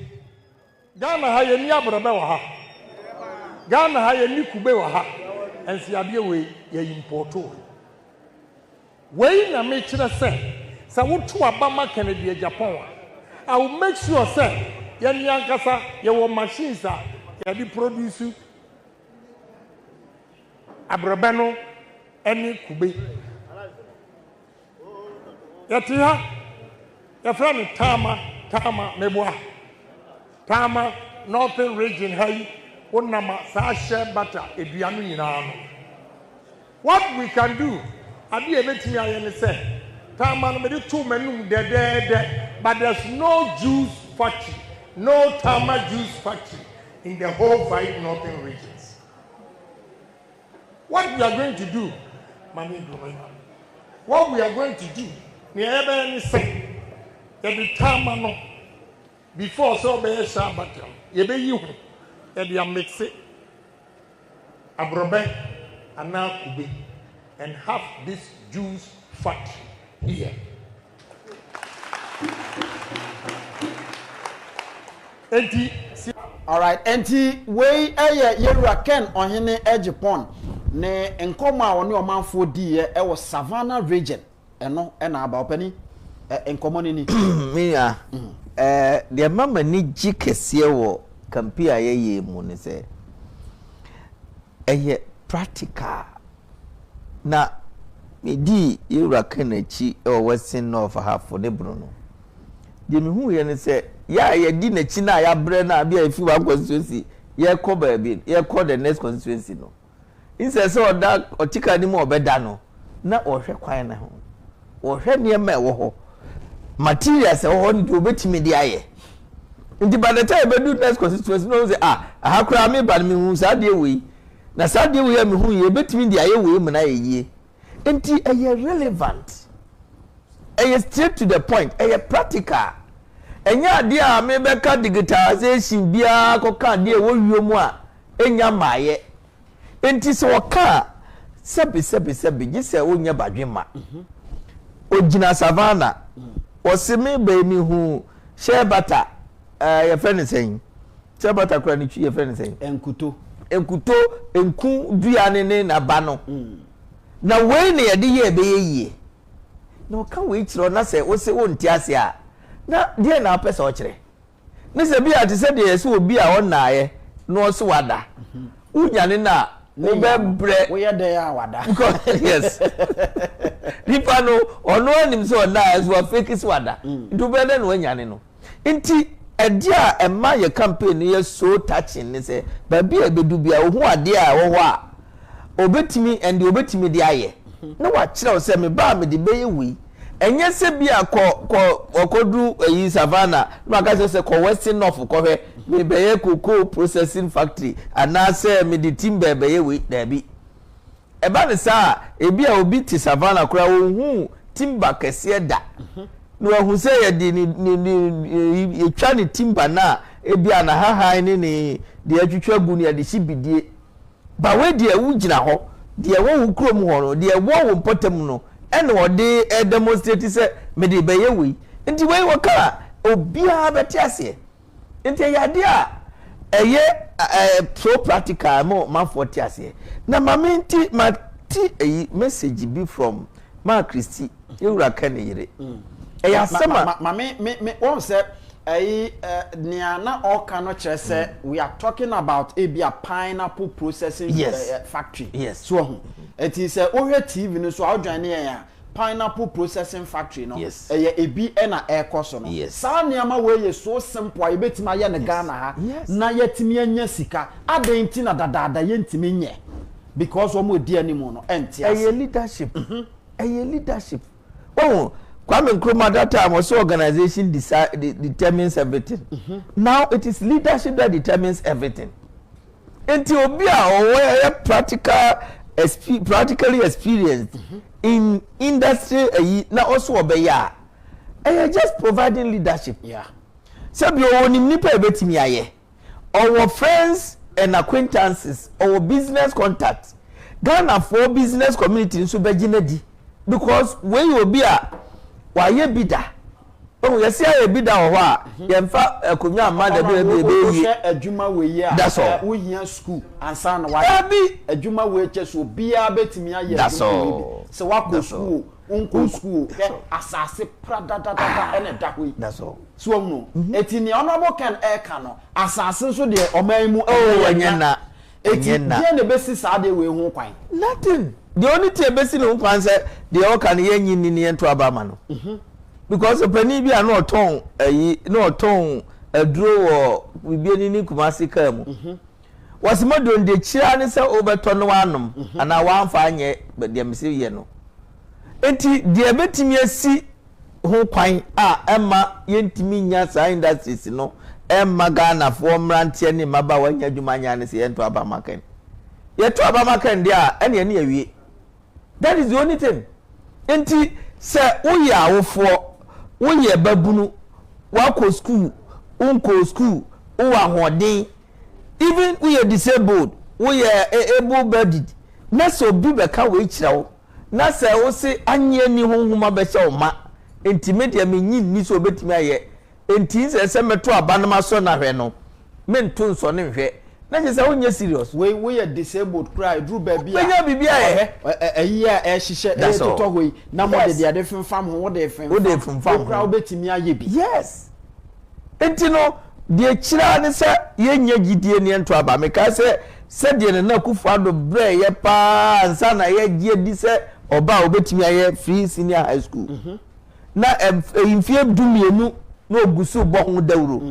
Ghana ha ye ni abrebe wa ha. Ghana ha ye ni kube wa ha. And si abie we ye importo. Way na me kire say, sa wotu abama Kennedy Agyapong. I will make sure say ye ni ankasa ye wo machines a ye di produce abrabano any kube yatia ya friend tama meboa tama northern region hay onama sa share butter eduanu nyina no what we can do abi ebetimi aye ne say tama no me two menum de but there's no juice factory no tama juice factory in the whole 5 northern regions. What we are going to do, what we are going to do, we have any say that the time before so be a Sabbath, you be you, that you mix it, abrobe, and now kube, and have this juice factory here. All right, enti we Iraken on hene Agyapong ne nkoma a woni omanfo di e wo Savannah region eno na aba opani nkomo ni me ya de mama ni jikese wo kampi ayeye mu ne se practical na me di Iraken achi o Western North half for de bruno de me hu ye ne se ya ye di na chi na ya bre na bia ifi wa constituency ye ko ba bi ye ko the next constituency no inse se oda otika ni mo obeda no na ohwe kwan na ho ohwe niema ewo ho materials ho ni obetimi di aye ndi by the time bedu next constituency no say ahakura me ba me hu sa de we na sa de we me hu ye betimi di aye we mu na ye enti eye relevant eye straight to the point eye practical enya de a me beka digitalization bia ko ka de wo wiemu a enya maaye enti se woka sebi gise wonya badwema ogina savana osime be mi hu share butter ye friend saying share butter kura ni twi ye friend saying enkuto enku duane ne na ba no na we ne ye de ye be ye na ka we kiro na se wo se wonti ase a na die na pesa o kire ne se bia te se de se obi a onaye no so wada unyane na obebre we dey awada yes nipa no ono anim so na so fake so wada ndu be na no nyane no nti edia ema ye campaign ye so touching ne se ba bia bedu bia ohu ade a wo ho a obetimi and obetimi de aye na wa kire o se me ba me de be ye wi enye se bia kodu yi Savannah no ka se ko Western North ko hwe me be ye cocoa processing factory ana se me di timber be ye we da bi e ba ne sa e bia obi ti Savannah kura wo hu timber kese da no hu se ye di ni twa ni timber na e bia na ha ni de atwitwa gu ni de hibidie ba we de wu gina ho de wo krom ho no de wo mpotem no ene ode demonstrate se me de be ye we nti we wo ka obia beti ase nti ya de a eye pro practical mo man for ti ase na mama nti ma ti message be from ma Christy Iraken yire eya sema me won say nia na oka no kire say we are talking about a pineapple processing factory yes so it is ohwe TV no so adwane ya pineapple processing factory no yes. ebi na ekoso no yes. saa niama we so simple e betima ye ne Ghana ha na yetimi anya sika adenti na dadada yentimi nye because omo di animu no enti as leadership leadership oh Kwame Nkrumah that time was organization determines everything now it is leadership that determines everything enti obi a practically experienced in industry na also obeya just providing leadership sabi o ni nipa ebetimi aye our friends and acquaintances our business contacts Ghana for business community nso beginedi because when you be a waye bida oh yesi aye bida wo a yemfa akonya amada be yi adwuma we yi a wo hia school ansa na wa adwuma we che so bia betimi aye so wa school unko school asase pradadada ene da ho that's all so no etini honorable can eka no asase so de omaimu anyena etini ne besi saade we hu kwan nothing the only thing besi no kwan say the all can yen ni ento abama no because opani bi na oton na oton aduro wo bibi ni kumasi ka mu wasimodo de chira ne se obeto no wanom ana wanfa anye de mesi ye no enti de betimi asi ho kwan emma yentimi nya sa industries no emma Ghana for mrantie ni maba wanya dwumanya ne se yento abamakan yeto abamakan dia ene ne awie that is the only thing enti se uye awofo uye babunu wako school unko school uwa hodin even uye disabled uye able bodied na so bi beka we kirawo na se wo se anye ni honhuma be se o ma enti media menyi ni so betimi aye enti se meto abanama so na hwe no mento nso ne hwe na je se wonye serious we disabled cry drew baby a bibia eyi a ehihye to hoi na mo de ade fenfam ho de fenfam cry betimi aye bi yes enti no de kira ne se yenye gidie ne ento aba me ka se de na kufu ado bre ye pa ansa na ye gie di se oba obetimi aye free senior high school na emfie dumienu na ogusu bo ho dawro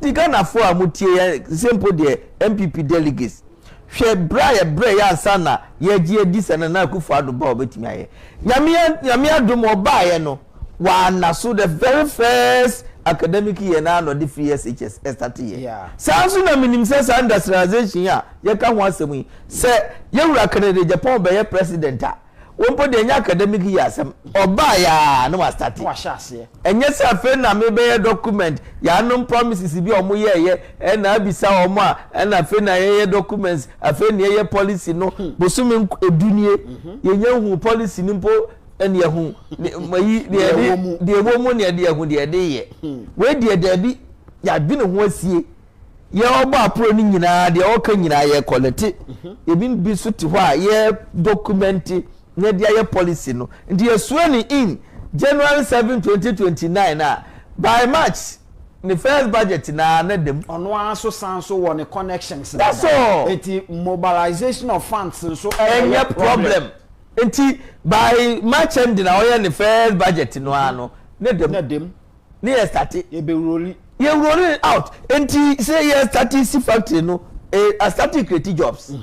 di Ghana for amutie simple de NPP delegates hwe bre ya ansa na ye gie di se na kufu ado ba obetimi aye nyame adom oba ye no wa na so the very first academic year na no the free SHS start year sanso na minim se industrialization ya ye ka ho asem yi se ye wura Canada Japan be ye president a wonpo de nya academic year asem oba ya no wa start wa shase enye se afa na me be ye document ya no promises bi omo ye na abisa omo a na afa na ye documents afa na ye policy no bosumi edunie ye nya hu policy ni mpo eni ehu mayi de ebomu ne de ehu de ye we de dabi ya bi ne ho asie ye oba apro ni nyina de oka nyina ye quality ebi bi so ti ho a ye document ne de ye policy no ndi esuani in January 7 2029 by March the first budget na dem ono aso sanso wo ne connections that's all eti mobilization of funds so any problem enti by March end na oye the first budget no ano ne dem ne start e be rolling out enti say ye start see factory no a start create jobs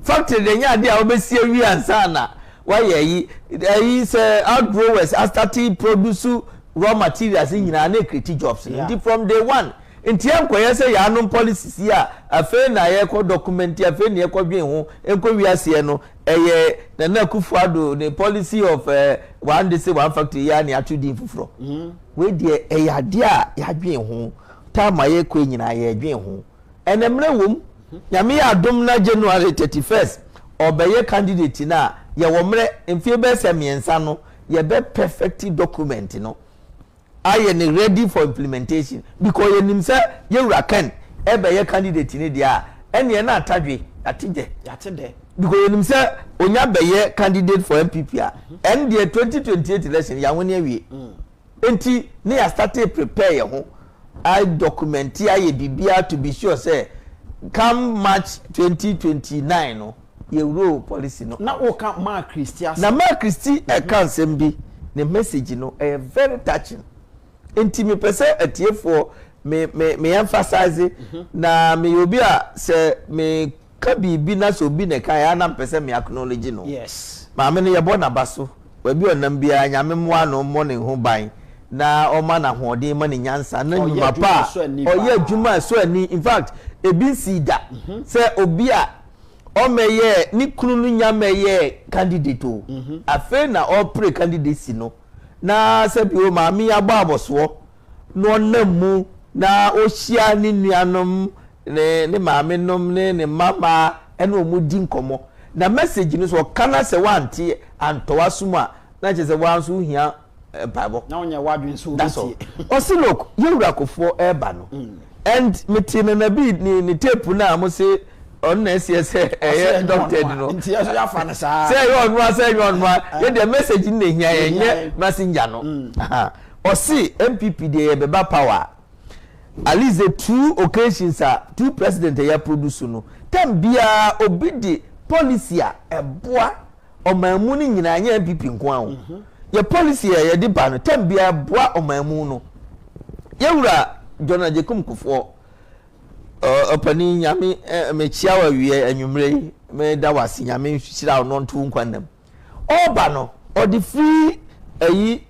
factory de nya de a obesi awi ansa na why yi say outgrowers start produce raw materials nyina na create jobs enti from day one enti enkoye say ya no policies ya afa na ye ko document afa na ye ko dwen ho enko wiase no eye na kufuado the policy of one day say one factory ya na atudi fufuro we de eya de a ya dwen ho time ye ko nyina ye dwen ho enemre wom nyame ya dom na January 31st obeye candidate na ye wo mre mfie be semiensa no ye be perfect document no I am ready for implementation because you nimsa you rakan ebe ye candidate ni dia ene na atadwe atide because you nimsa onya be ye candidate for MPP and the 2028 election ya woni awie enti ne ya start prepare ye ho I document ya ye bibia to be sure say come March 2029 no yewro policy no na o ka ma Christian na ma Christi e kan sem bi ne message no very touching enti me pese atiefo me emphasize na me obi a se me ka bibi na so bi ne kan ya na pese me acknowledge no yes ma me ne ye bo na baso wa bi onam bia nyame moa no mo ne ho ban na o ma na hoden ma ne nyansa na nyuma pa o ye adwuma so ani in fact ebi si da se obi a o meye ni kunu nu nyameye candidate o afa na o pre candidacy no na se bi o ma mi agba aboso no namu na o hia ni nuanom ne maame nom ne mama ene o mu di nkomo na message ni so kana se wante antowa suma na che se wanso hia bible na onya wadwen so o si look yewura kofo eba no and metin na bi ni tape na mo se on na se doctor no nti ya so ya fa na sa say you on ye the message ni hia ye messenger no o si NPP dey beba power at least the 2 occasions are 2 president ya produce no tem bia obidi policy a eboa omamu ni nyina anya NPP nko awo ye policy ya di ba no tem bia eboa omamu no yewura John Jekum kufo opani nyame me chiawa wie anwumre me da wase nyame hira no nto nkwanam oba no odi free ayi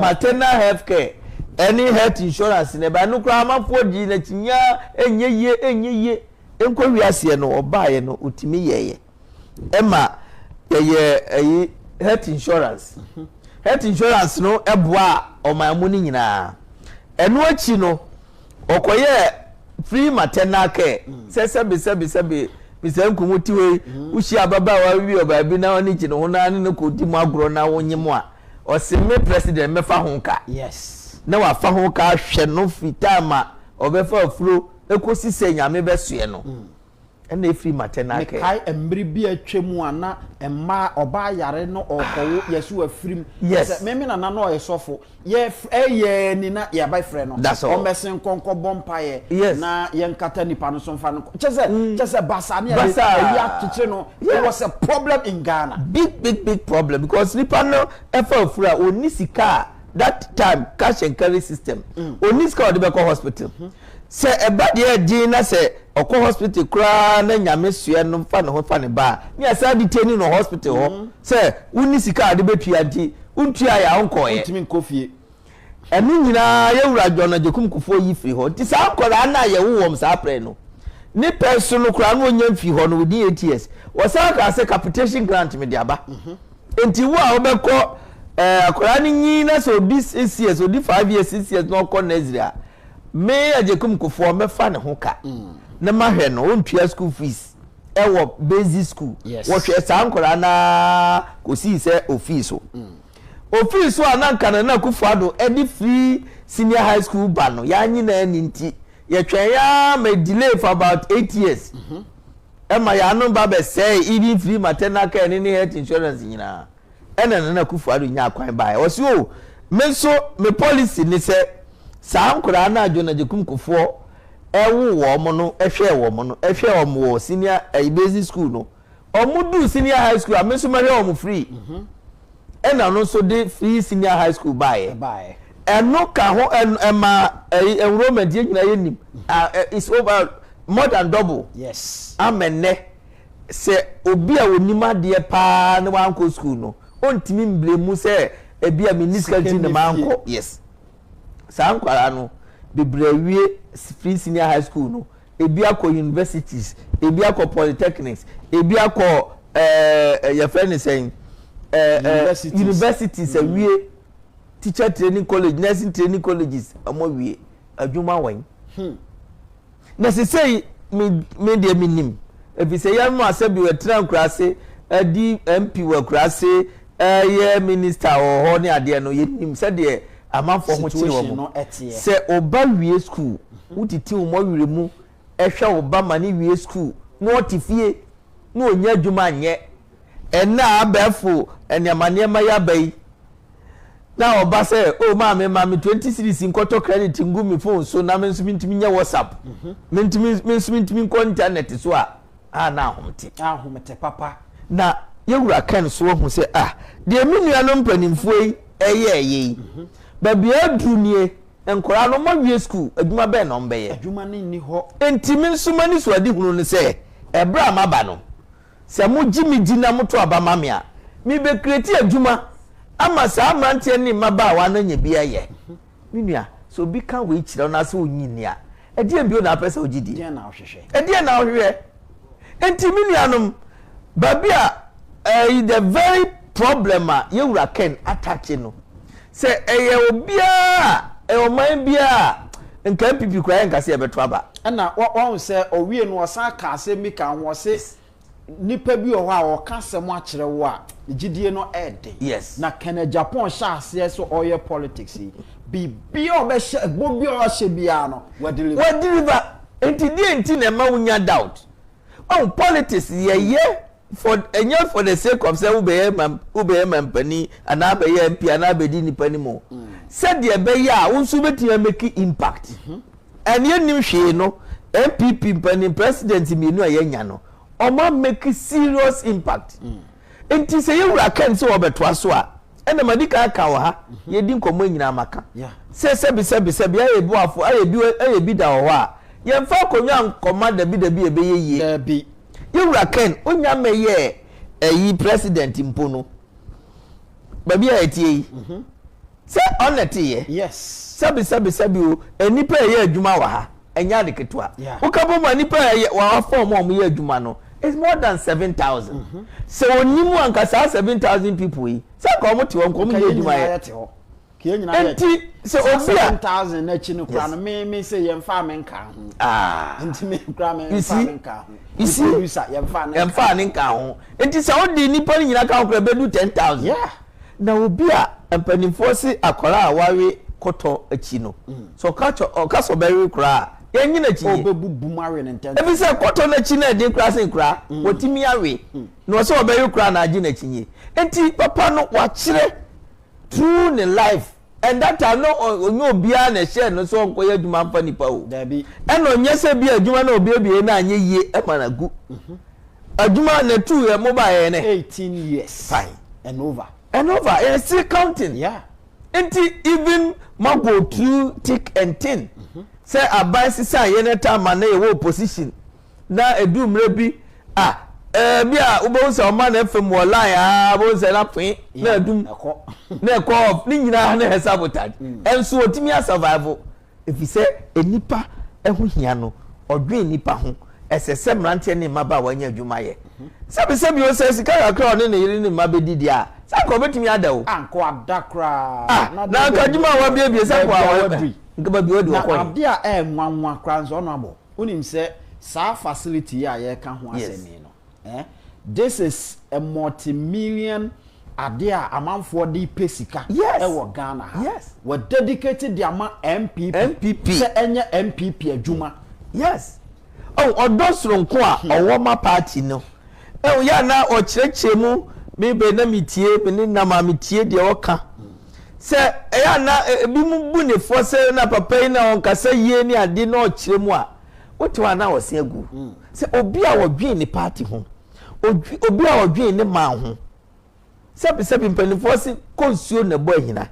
maternal health care any health insurance ne ba no kra amafo di na tinya enyeye enko wiase no obaye no utimi yeye ema ye ayi health insurance no eboa omamu ni nyina eno achi no okoye free maternal care sebe bisankumu tiwe ushi ababa wa wi oba bi na oni gine ho na ne ko di mu agro na wonyem a oseme president mefa honka yes na wa fa honka hwe no fitama obefa afuro ekosi se nyame besoe no ena free maternal care kai embri bi atwemu ana emma oba yare no okowo yesu afrim yes meme na na no yesofo ye ni na ya bai frɛ no o mesen konko bompa ye na ye nkata nipa no so mfa no chese basa ne ya kitche no it was a problem in Ghana big problem because nipa no efa afura oni sika that time cash and carry system oni sika ode be ko hospital se eba de din na se okọ hospital kra na nyame sue no fa ne ho fa ne ba ni asa di teni no hospital ho se woni sika de betua di untua ya onko ye ntimi nkofie enu nyina yewura John Jekum kufo yi firi ho ti sa nkora na ye wo sa pre no ni person no kra no onyam fi ho no within 8 years wasa ka se capitation grant me de aba enti wo a obekọ akora ni nyina so this 6 years or 5 years 6 years no ko Nigeria me Agyapong kofo me fa ne ho ka na mahwe no ontua school fees ewo basic school wo hwe sa nkora na kosi se office office ananka na kofo ado edi free senior high school ba no ya nyi na ani nti ye twen ya me delay for about 8 years ema ya no ba be say even free maternal care ni health insurance nyina ena na kofo ado nya akwan ba o si o me so me policy ni se sa nkora na John Jekum kofo ewu wo mo no ehwe wo mo no ehwe wo mo senior basic school no omudu senior high school ameso mahwe wo mo free ena no so de free senior high school bae eno ka ho ema enrollment ye nyina yenim is over more than double yes amenne se obi a wonima de pa ne wanko school no ontimi mblemu se ebi a minister tin ne manko yes sa nkwara no bebrawie free senior high school no ebi akọ universities ebi akọ polytechnics ebi akọ your friend is saying universities awie teacher training college nursing training colleges amowie adwuma wan na se say me de minim ebi say yan mo asabi we tran krase adi MP we krase ye minister ho ne ade no yenim se de amanfo ho chi wo mo se oba wie school utiti wo mo wire mu ehwe oba mani wie school no tifie no onya adwuma anye ena abefo eniamane ma ya bai na oba se o ma me 20 series nkoto credit ngumi phone so na me nsumi ntimi nya WhatsApp me nsumi ntimi ko internet so a na ahomete papa na yewura kan so hu se de minua no mpanimfo yi eye ba bia dunie enkora no mawie school adwuma be no mbeye adwuma ni ho entimi nsuma ni so adi hunu ne se ebra maba no se mo gimi gina moto abama me a mi be create adwuma ama sa amrante ni maba wa na nya bia ye minua so bi kan we kire na so onyini a edi bio na pesa ogidi edi na ohwehwe edi na ohwehwe entimi nuanom babia the very problem yewura ken attack no se eye obia oman bia nka NPP kura nka se ebeto aba na won se owie no osan ka se mi ka ho se nipa bi o ha o ka se mo akere wo a gidie no ede yes na ken Agyapong sha se so oye politics bi o be she gbo bi o she bia no we deliver enti na ma wunya doubt politics ye for the sake of say ubeye mampani ana be MP ana be di nipa ni mo said the be ya unsu beti make impact and ye nim hwe no NPP mpani president mienu ayanya no omo make serious impact enti say yewura kan say obeto aso a ena madika aka wa ha ye di nkomo nyina maka say sebi ayebu afo ayebi da wo a ye mfa konwa nkoma da bi ebeye bi yewura ken onya meye eyi president mpono babi ayetie yi se onete ye yes sabi o enipa ye adwuma wa ha enya de ketwa ukabo ma nipa ye wa form o ye adwuma no it's more than 7,000 so onimu anka sa 7,000 people yi se ko mo te won ko mo ye adwuma ye kiye nyina ye enti se obia 7,000 na chi no kra no me say ye mfa me nka ho enti me kra me mfa me nka ho isi ye mfa ne nka ho enti se odi nipa nyina ka ho kra bedu 10,000 na obia empanimfo si akora awawe koto achi no so okaso beri kra yenyi na chi obebubu mare ne ntento ebi se koto na chi na de kra sen kra wotimi awe no so oberi kra na agi na chinye enti papa no wa kire true in life and that I know onyo bia na share no so nkoye adwuma mfa nipa o dabi eno nyese bia adwuma na obiebie na anye yie e managu adwuma na tu ye mobile ne 18 years fine and over and still counting until even go through thick and thin say abai sisa yeneta man na ye opposition na edumre bi bia ubonse o man fm online bonse na pin na edum na ekọ ni nyina na sabotage enso otimi survival if you say enipa ehu hia no odwen nipa ho esese mrante ne maba wanya adwuma ye sebi o say sika yakra ne yiri ne mabedidi a sako betimi adawo anko adakra na kajuma wa biebie sako wa nka ba biodi wo na abia nwanwa kra nzo no abo unim say sa facility ya ye ka ho asemi no this is a multi-million idea amanfo di pesika ewo Ghana we dedicated the ama MPP se enye MPP adwuma odosro nko a owoma party no ya na o kirechemu me be na mitie me ni na ma mitie de oka se ya na bi mu bu ne fo se na papa na on kasa yie ni ade na o kiremu a wotiwa na wo se agu se obi a wodwen ni party ho obi a wodwen ni ma ho sebi mpanifo si konsuo na boy hina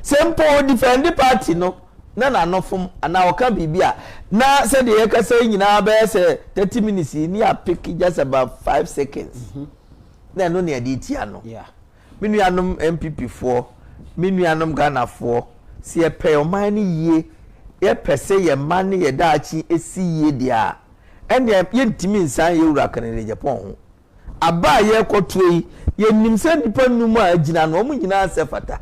se mpo defend party no na nofum ana oka bibia na se de yekasa nyina ba se 30 minutes ni a pick just about 5 seconds na no ne ade tia no minu anom MPP for minu anom Ghana for se pe o man ni yie ye pese ye man ni ye daachi esi yie dia ene ye ntimi nsan ye wura kan ne Agyapong ho aba ye kotoi ye nimse nipa num a agina no omu nyina sefata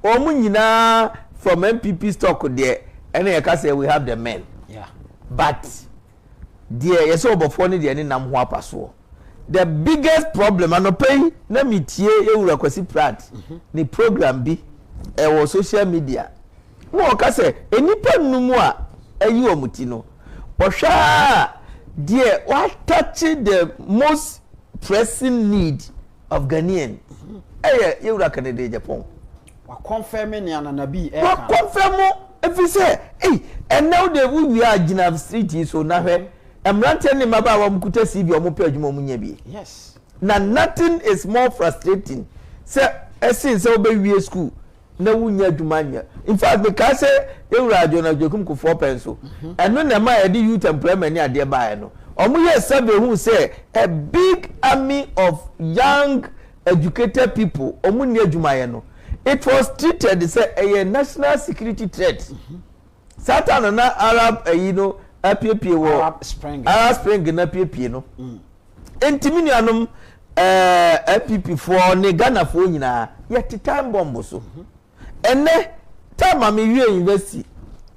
omu nyina from MPP stock there ene ye ka say we have the men but there ye so obofo ne de ne nam ho apaso the biggest problem anopay na mitie ye wura kwasi prat ni program bi wo social media mo ka say enipa num a ayi omuti no ohwa there what touch the most pressing need of Ghanaian ye wura kan de Agyapong wa confirm ni ananabi wa confirm if you say and now they we are agina street so na hwe emrante ni maba wa mkuta CV omo pe adwuma munya bi yes na nothing is more frustrating say esin say obewie school na wunya adwuma nya in fact because say ewura na jokum ko 4 pencil eno na ma yede youth employment ni ade baaye no omo ye survey who say a big army of young educated people omo ni adwuma ye no it was treated say a national security threat satan na arab APP wo Arab Spring na APP no entimini anom APP for ne Ghana for nyina yet time bomb so ene time am wie university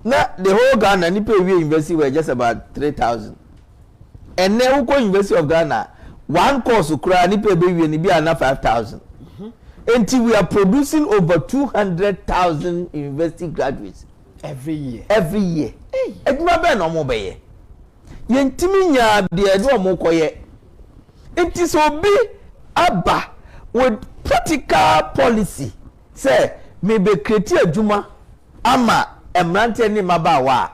na the whole Ghana ni pe wie university were just about 3,000 ene uko University of Ghana one course kura ni pe be wie ni bia na 5,000 until we are producing over 200,000 university graduates every year eduma be no mo be ye yentimi nya de edo mo koye it is obi aba with practical policy say me be create aduma ama emrante ni mabawa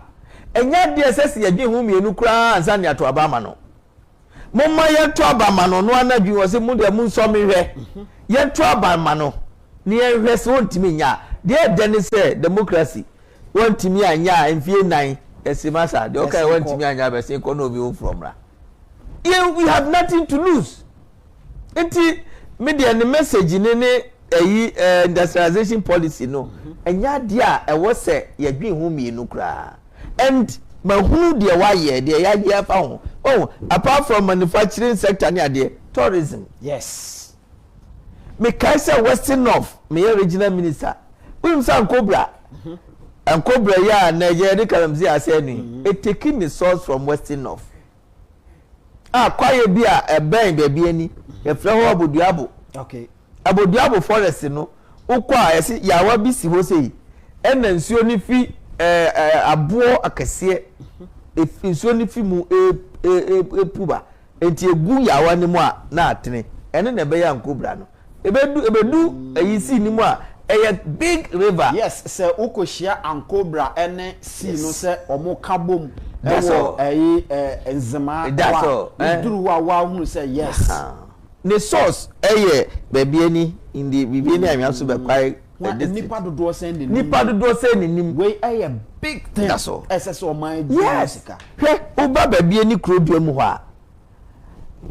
enya de sese yadwe hu mienu kura ansa ne ato aba ma no momma ye to aba ma no no anadwi wo se mu de mu nso me hwe ye to aba ma no ne ye hwe se wontimi nya de de say democracy wontimi anya emfie nan esimasa de okay wontimi anya be se ko no bi from ra we have nothing to lose enti media the message ne industrialization policy no enya dia e wo se yadwe hu mienu kra and mahunu de wa ye de ya fa ho apart from manufacturing sector ne ade tourism yes me kai say Western North me regional minister we say Cobra and Cobra ya Nigeria kalamzi aseni it taking the source from Western North kwaye bia ben baabi ani e fra ho aboduabo okay aboduabo forest no ukwa yesi yawa bi si ho sei ena nsuo ni fi aboɔ akɛseɛ nsuo ni fi mu puba enti egu yawa ni mu a na atene ene na be ya Nkobra no ebedu ayisi ni mu a big river yes se ukohia Nkobra ene si no se omo kabom that's all enzema that's all duru wa hu say yes the source baby ani in the bibiani amiaso be kwai nipa dodo say ni nim we big thing that's all ss o man Jessica hwe uba baby ani krodua mu ho a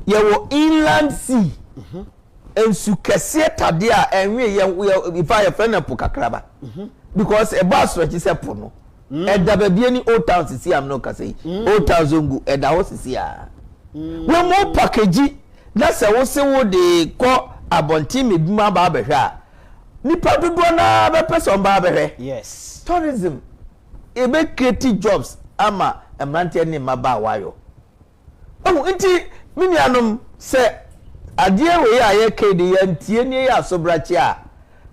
ye wo inland sea ensu kese tade a enwe ye ifa ye friend po kakraba because e ba stretch se po no eda baby ani old town sisi am no kase old town zongu eda ho sisi a we mo package na se wo se wo de ko abonti meduma ba behwe a nipa dodo na be person ba behwe yes tourism e be create jobs ama emrante ni maba wayo nti minianom se adie we ya ye kede ya ntie ni ya sobrachi a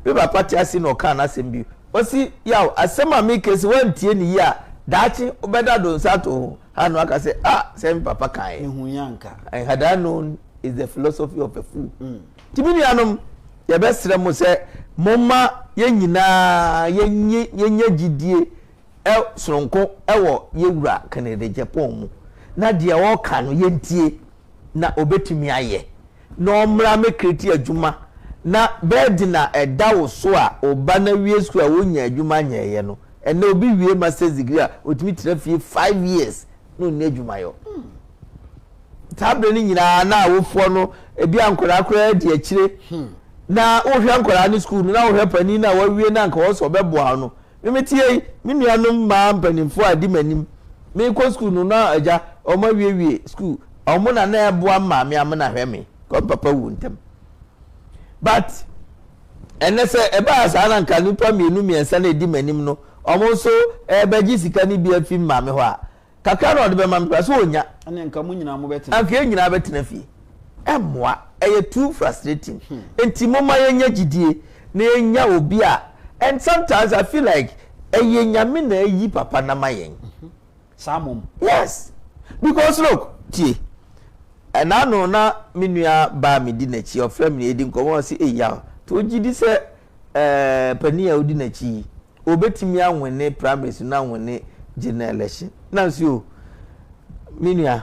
be papa ti asi no kan asem bi osi yaw asema me kesi wan tie ni ya dachi obeda do nsato ha no aka se sem papa kan ehunyanka I had known is the philosophy of a fool tibinianom ye besre mo se momma ye nyina yenye gidie soronko ewo yewura Canada Agyapong mu na de wo ka no yentie na obetumi aye na omra me kreti adwuma na bed na eda wo so a oba na wie school a wonya adwuma nyeye no ene obi wie master's degree a otumi tira fie 5 years no nya adwuma yo tabre ni nyina na awofo no ebi ankora akora di akire na ohwe ankora ni school na ohwe pani na wawie na anka wo so beboa no memetie minuanom ma mpanimfo adi manim me ko school no na aja o ma wie school o mo na na eboa ma me am na hwe me ko papa wu ntem but enese eba asa na nka nipa mienu miensa na edi manim no o mo so ebaji sika ni bia fi ma me ho a kakra no de be ma me so onya ane nka mu nyina mo betina anka nyina betina fi emmoa eye too frustrating enti moma yenya gidie na yenya obi a and sometimes I feel like eye nyame na yi papa na mayen samom yes because look tie enano na menua ba me di na chi of family edi nkomo si eya to gidi se pani a odi na chi obetimi anwene primaries na anwene general election na so menua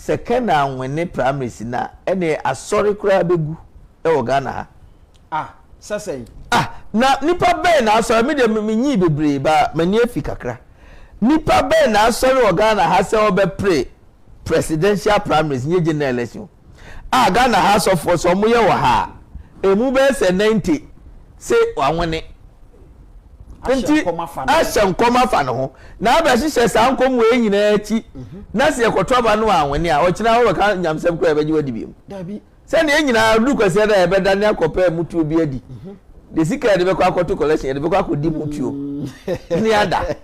second anwene primaries na ene asori kura begu e wo Ghana ha sasai na nipa ben na asori me de menyi bebre ba mani afi kakra nipa ben na asori wo Ghana ha se obe presidential primaries nye general election Ghana House of Force omoye wo ha emu be se 90 se wanwene nti asem koma fa no ho na aba hihye sa nkom we nyina achi na se ekotoba no anwene a okina wo ka nyamsem kra ebeji wadi biem dabi se ne nyina du kwese da ebeda ne akopa mutu obi adi de sika de be kwa akoto collection de be kwa akodi mutu ni ada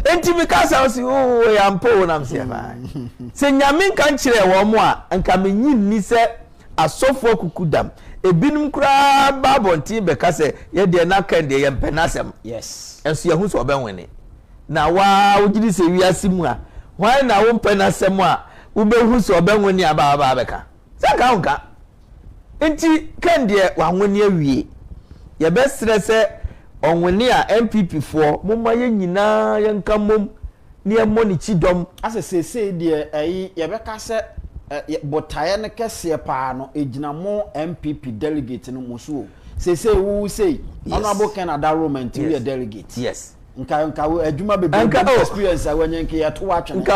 enti mi ka sa si ya mpo na mse fa se nyame kan kire wo mo a nka menyi ni se asofo kukudam ebinum kura babonti be ka se ye de na kan de ye mpenasem yes enso ye hu so obenwene na wa ugidi se wiase mu a why na wo mpenasem a wo be hu so obenwene aba be ka saka honka enti kan de wa nwene awie ye be sere se onwene a NPP fo momma ye nyina ye nka mom ne ye moni chidom asese de ye be ka se botaye ne kese pa no ejinamo NPP delegate no muso sese wu say honorable Canada Roman to be a delegate yes nka adwuma be experience awanye nke ya to watch nka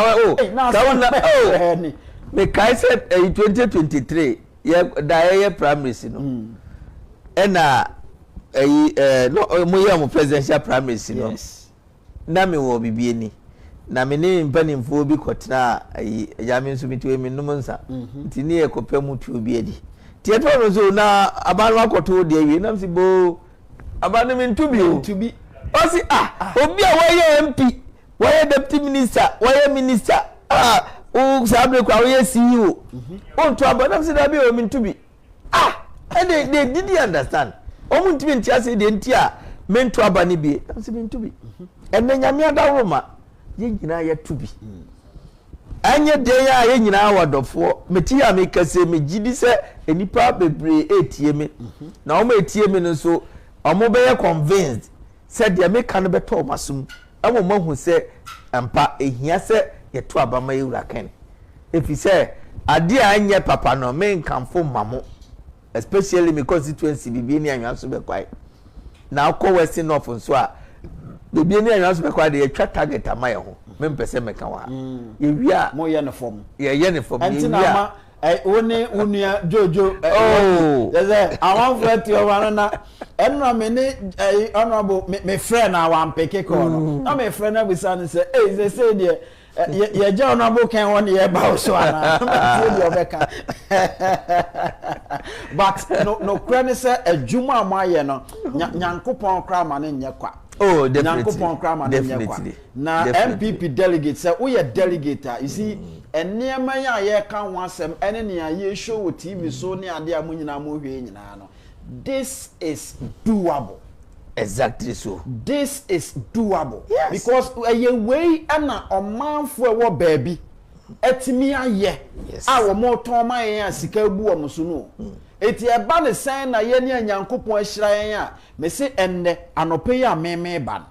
na me kai said 2023 ye daye primaries no ena no mo ye mo presidential primaries no na me wo bibie ni na me ne mpanimfo bi kotena ya me nso mitwe me num nsa nti ne ekopa mutu bi adi tie to no so na abanu akoto de awie na msibo abanu me ntubi o si obi a waye MP waye deputy minister waye minister o sabre kwa waye CEO o nto abanu msi da bi o me ntubi they didn't understand o mu ntimi ntia se de ntia me nto abani bi msi me ntubi enne nyame adawoma ye nyina ya tubi anye de ya ye nyina wadofo meti ya me kase me gidi se enipa bebre etie me na o ma etie me no so o mo be convinced se de me kan be to masum amo mahu se ampa ehia se ye to abama yura ken efi se ade anye papa no me nkamfo mamo especially me constituency bibi ni anwa so be kwai na ko west north nso a bibi ni anwa so be kwai de ye twa target amaye ho me mpese meka wa ye wia mo ye ne form ye ne form ye wia woni unia jojo ze awon fret yo wan na enra me ni honorable me friend na wan peke ko no na me friend na bisa ni say ze say de ye je honorable kan won ye ba so ana say de obeka but no krani say adwuma amaye no nyankopon kra ma ne nye kwa definitely. Na NPP delegate say we are delegate you see enema ya ye kan wasem ene ne ye show with TV so ne ade amunyina mo hwe nyina no this is doable. Exactly so. This is doable. Yes. Because ye way na omanfo e wo baabi etimi aye a wo mo ton man yan sika bu wo so no eti eba ne sen na ye ne anyankopon ahira yan a me se enne anope ya meme ban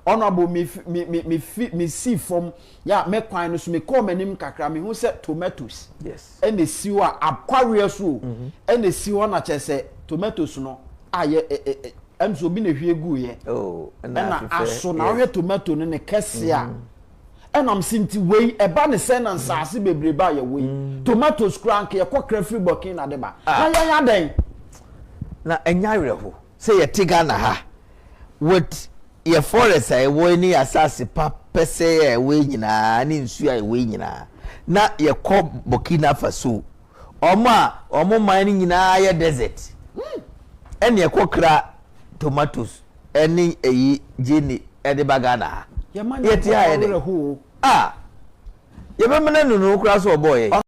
honorable me see from ya me kwan no so me call manim kakra me hu se tomatoes yes ene siwa akwawe so ene siwa na chese tomatoes no aye emso bi na hwie gu ye na aso na hwe tomato no ne kese a enam sinti wei eba ne sen na nsase bebreba ye wei tomatoes crank ye kokra free bokin na deba na ya den na enyareho say ye tiga na ha with ye forest ai wo ni asase pa pese ye we nyina ni nsu ai we nyina na ye ko Burkina Faso omo man ni nyina ye desert ene ye kokra tomatoes eni eyi jeni ede bagana ye man ye ti ha ye ye be mena nunu kra so boy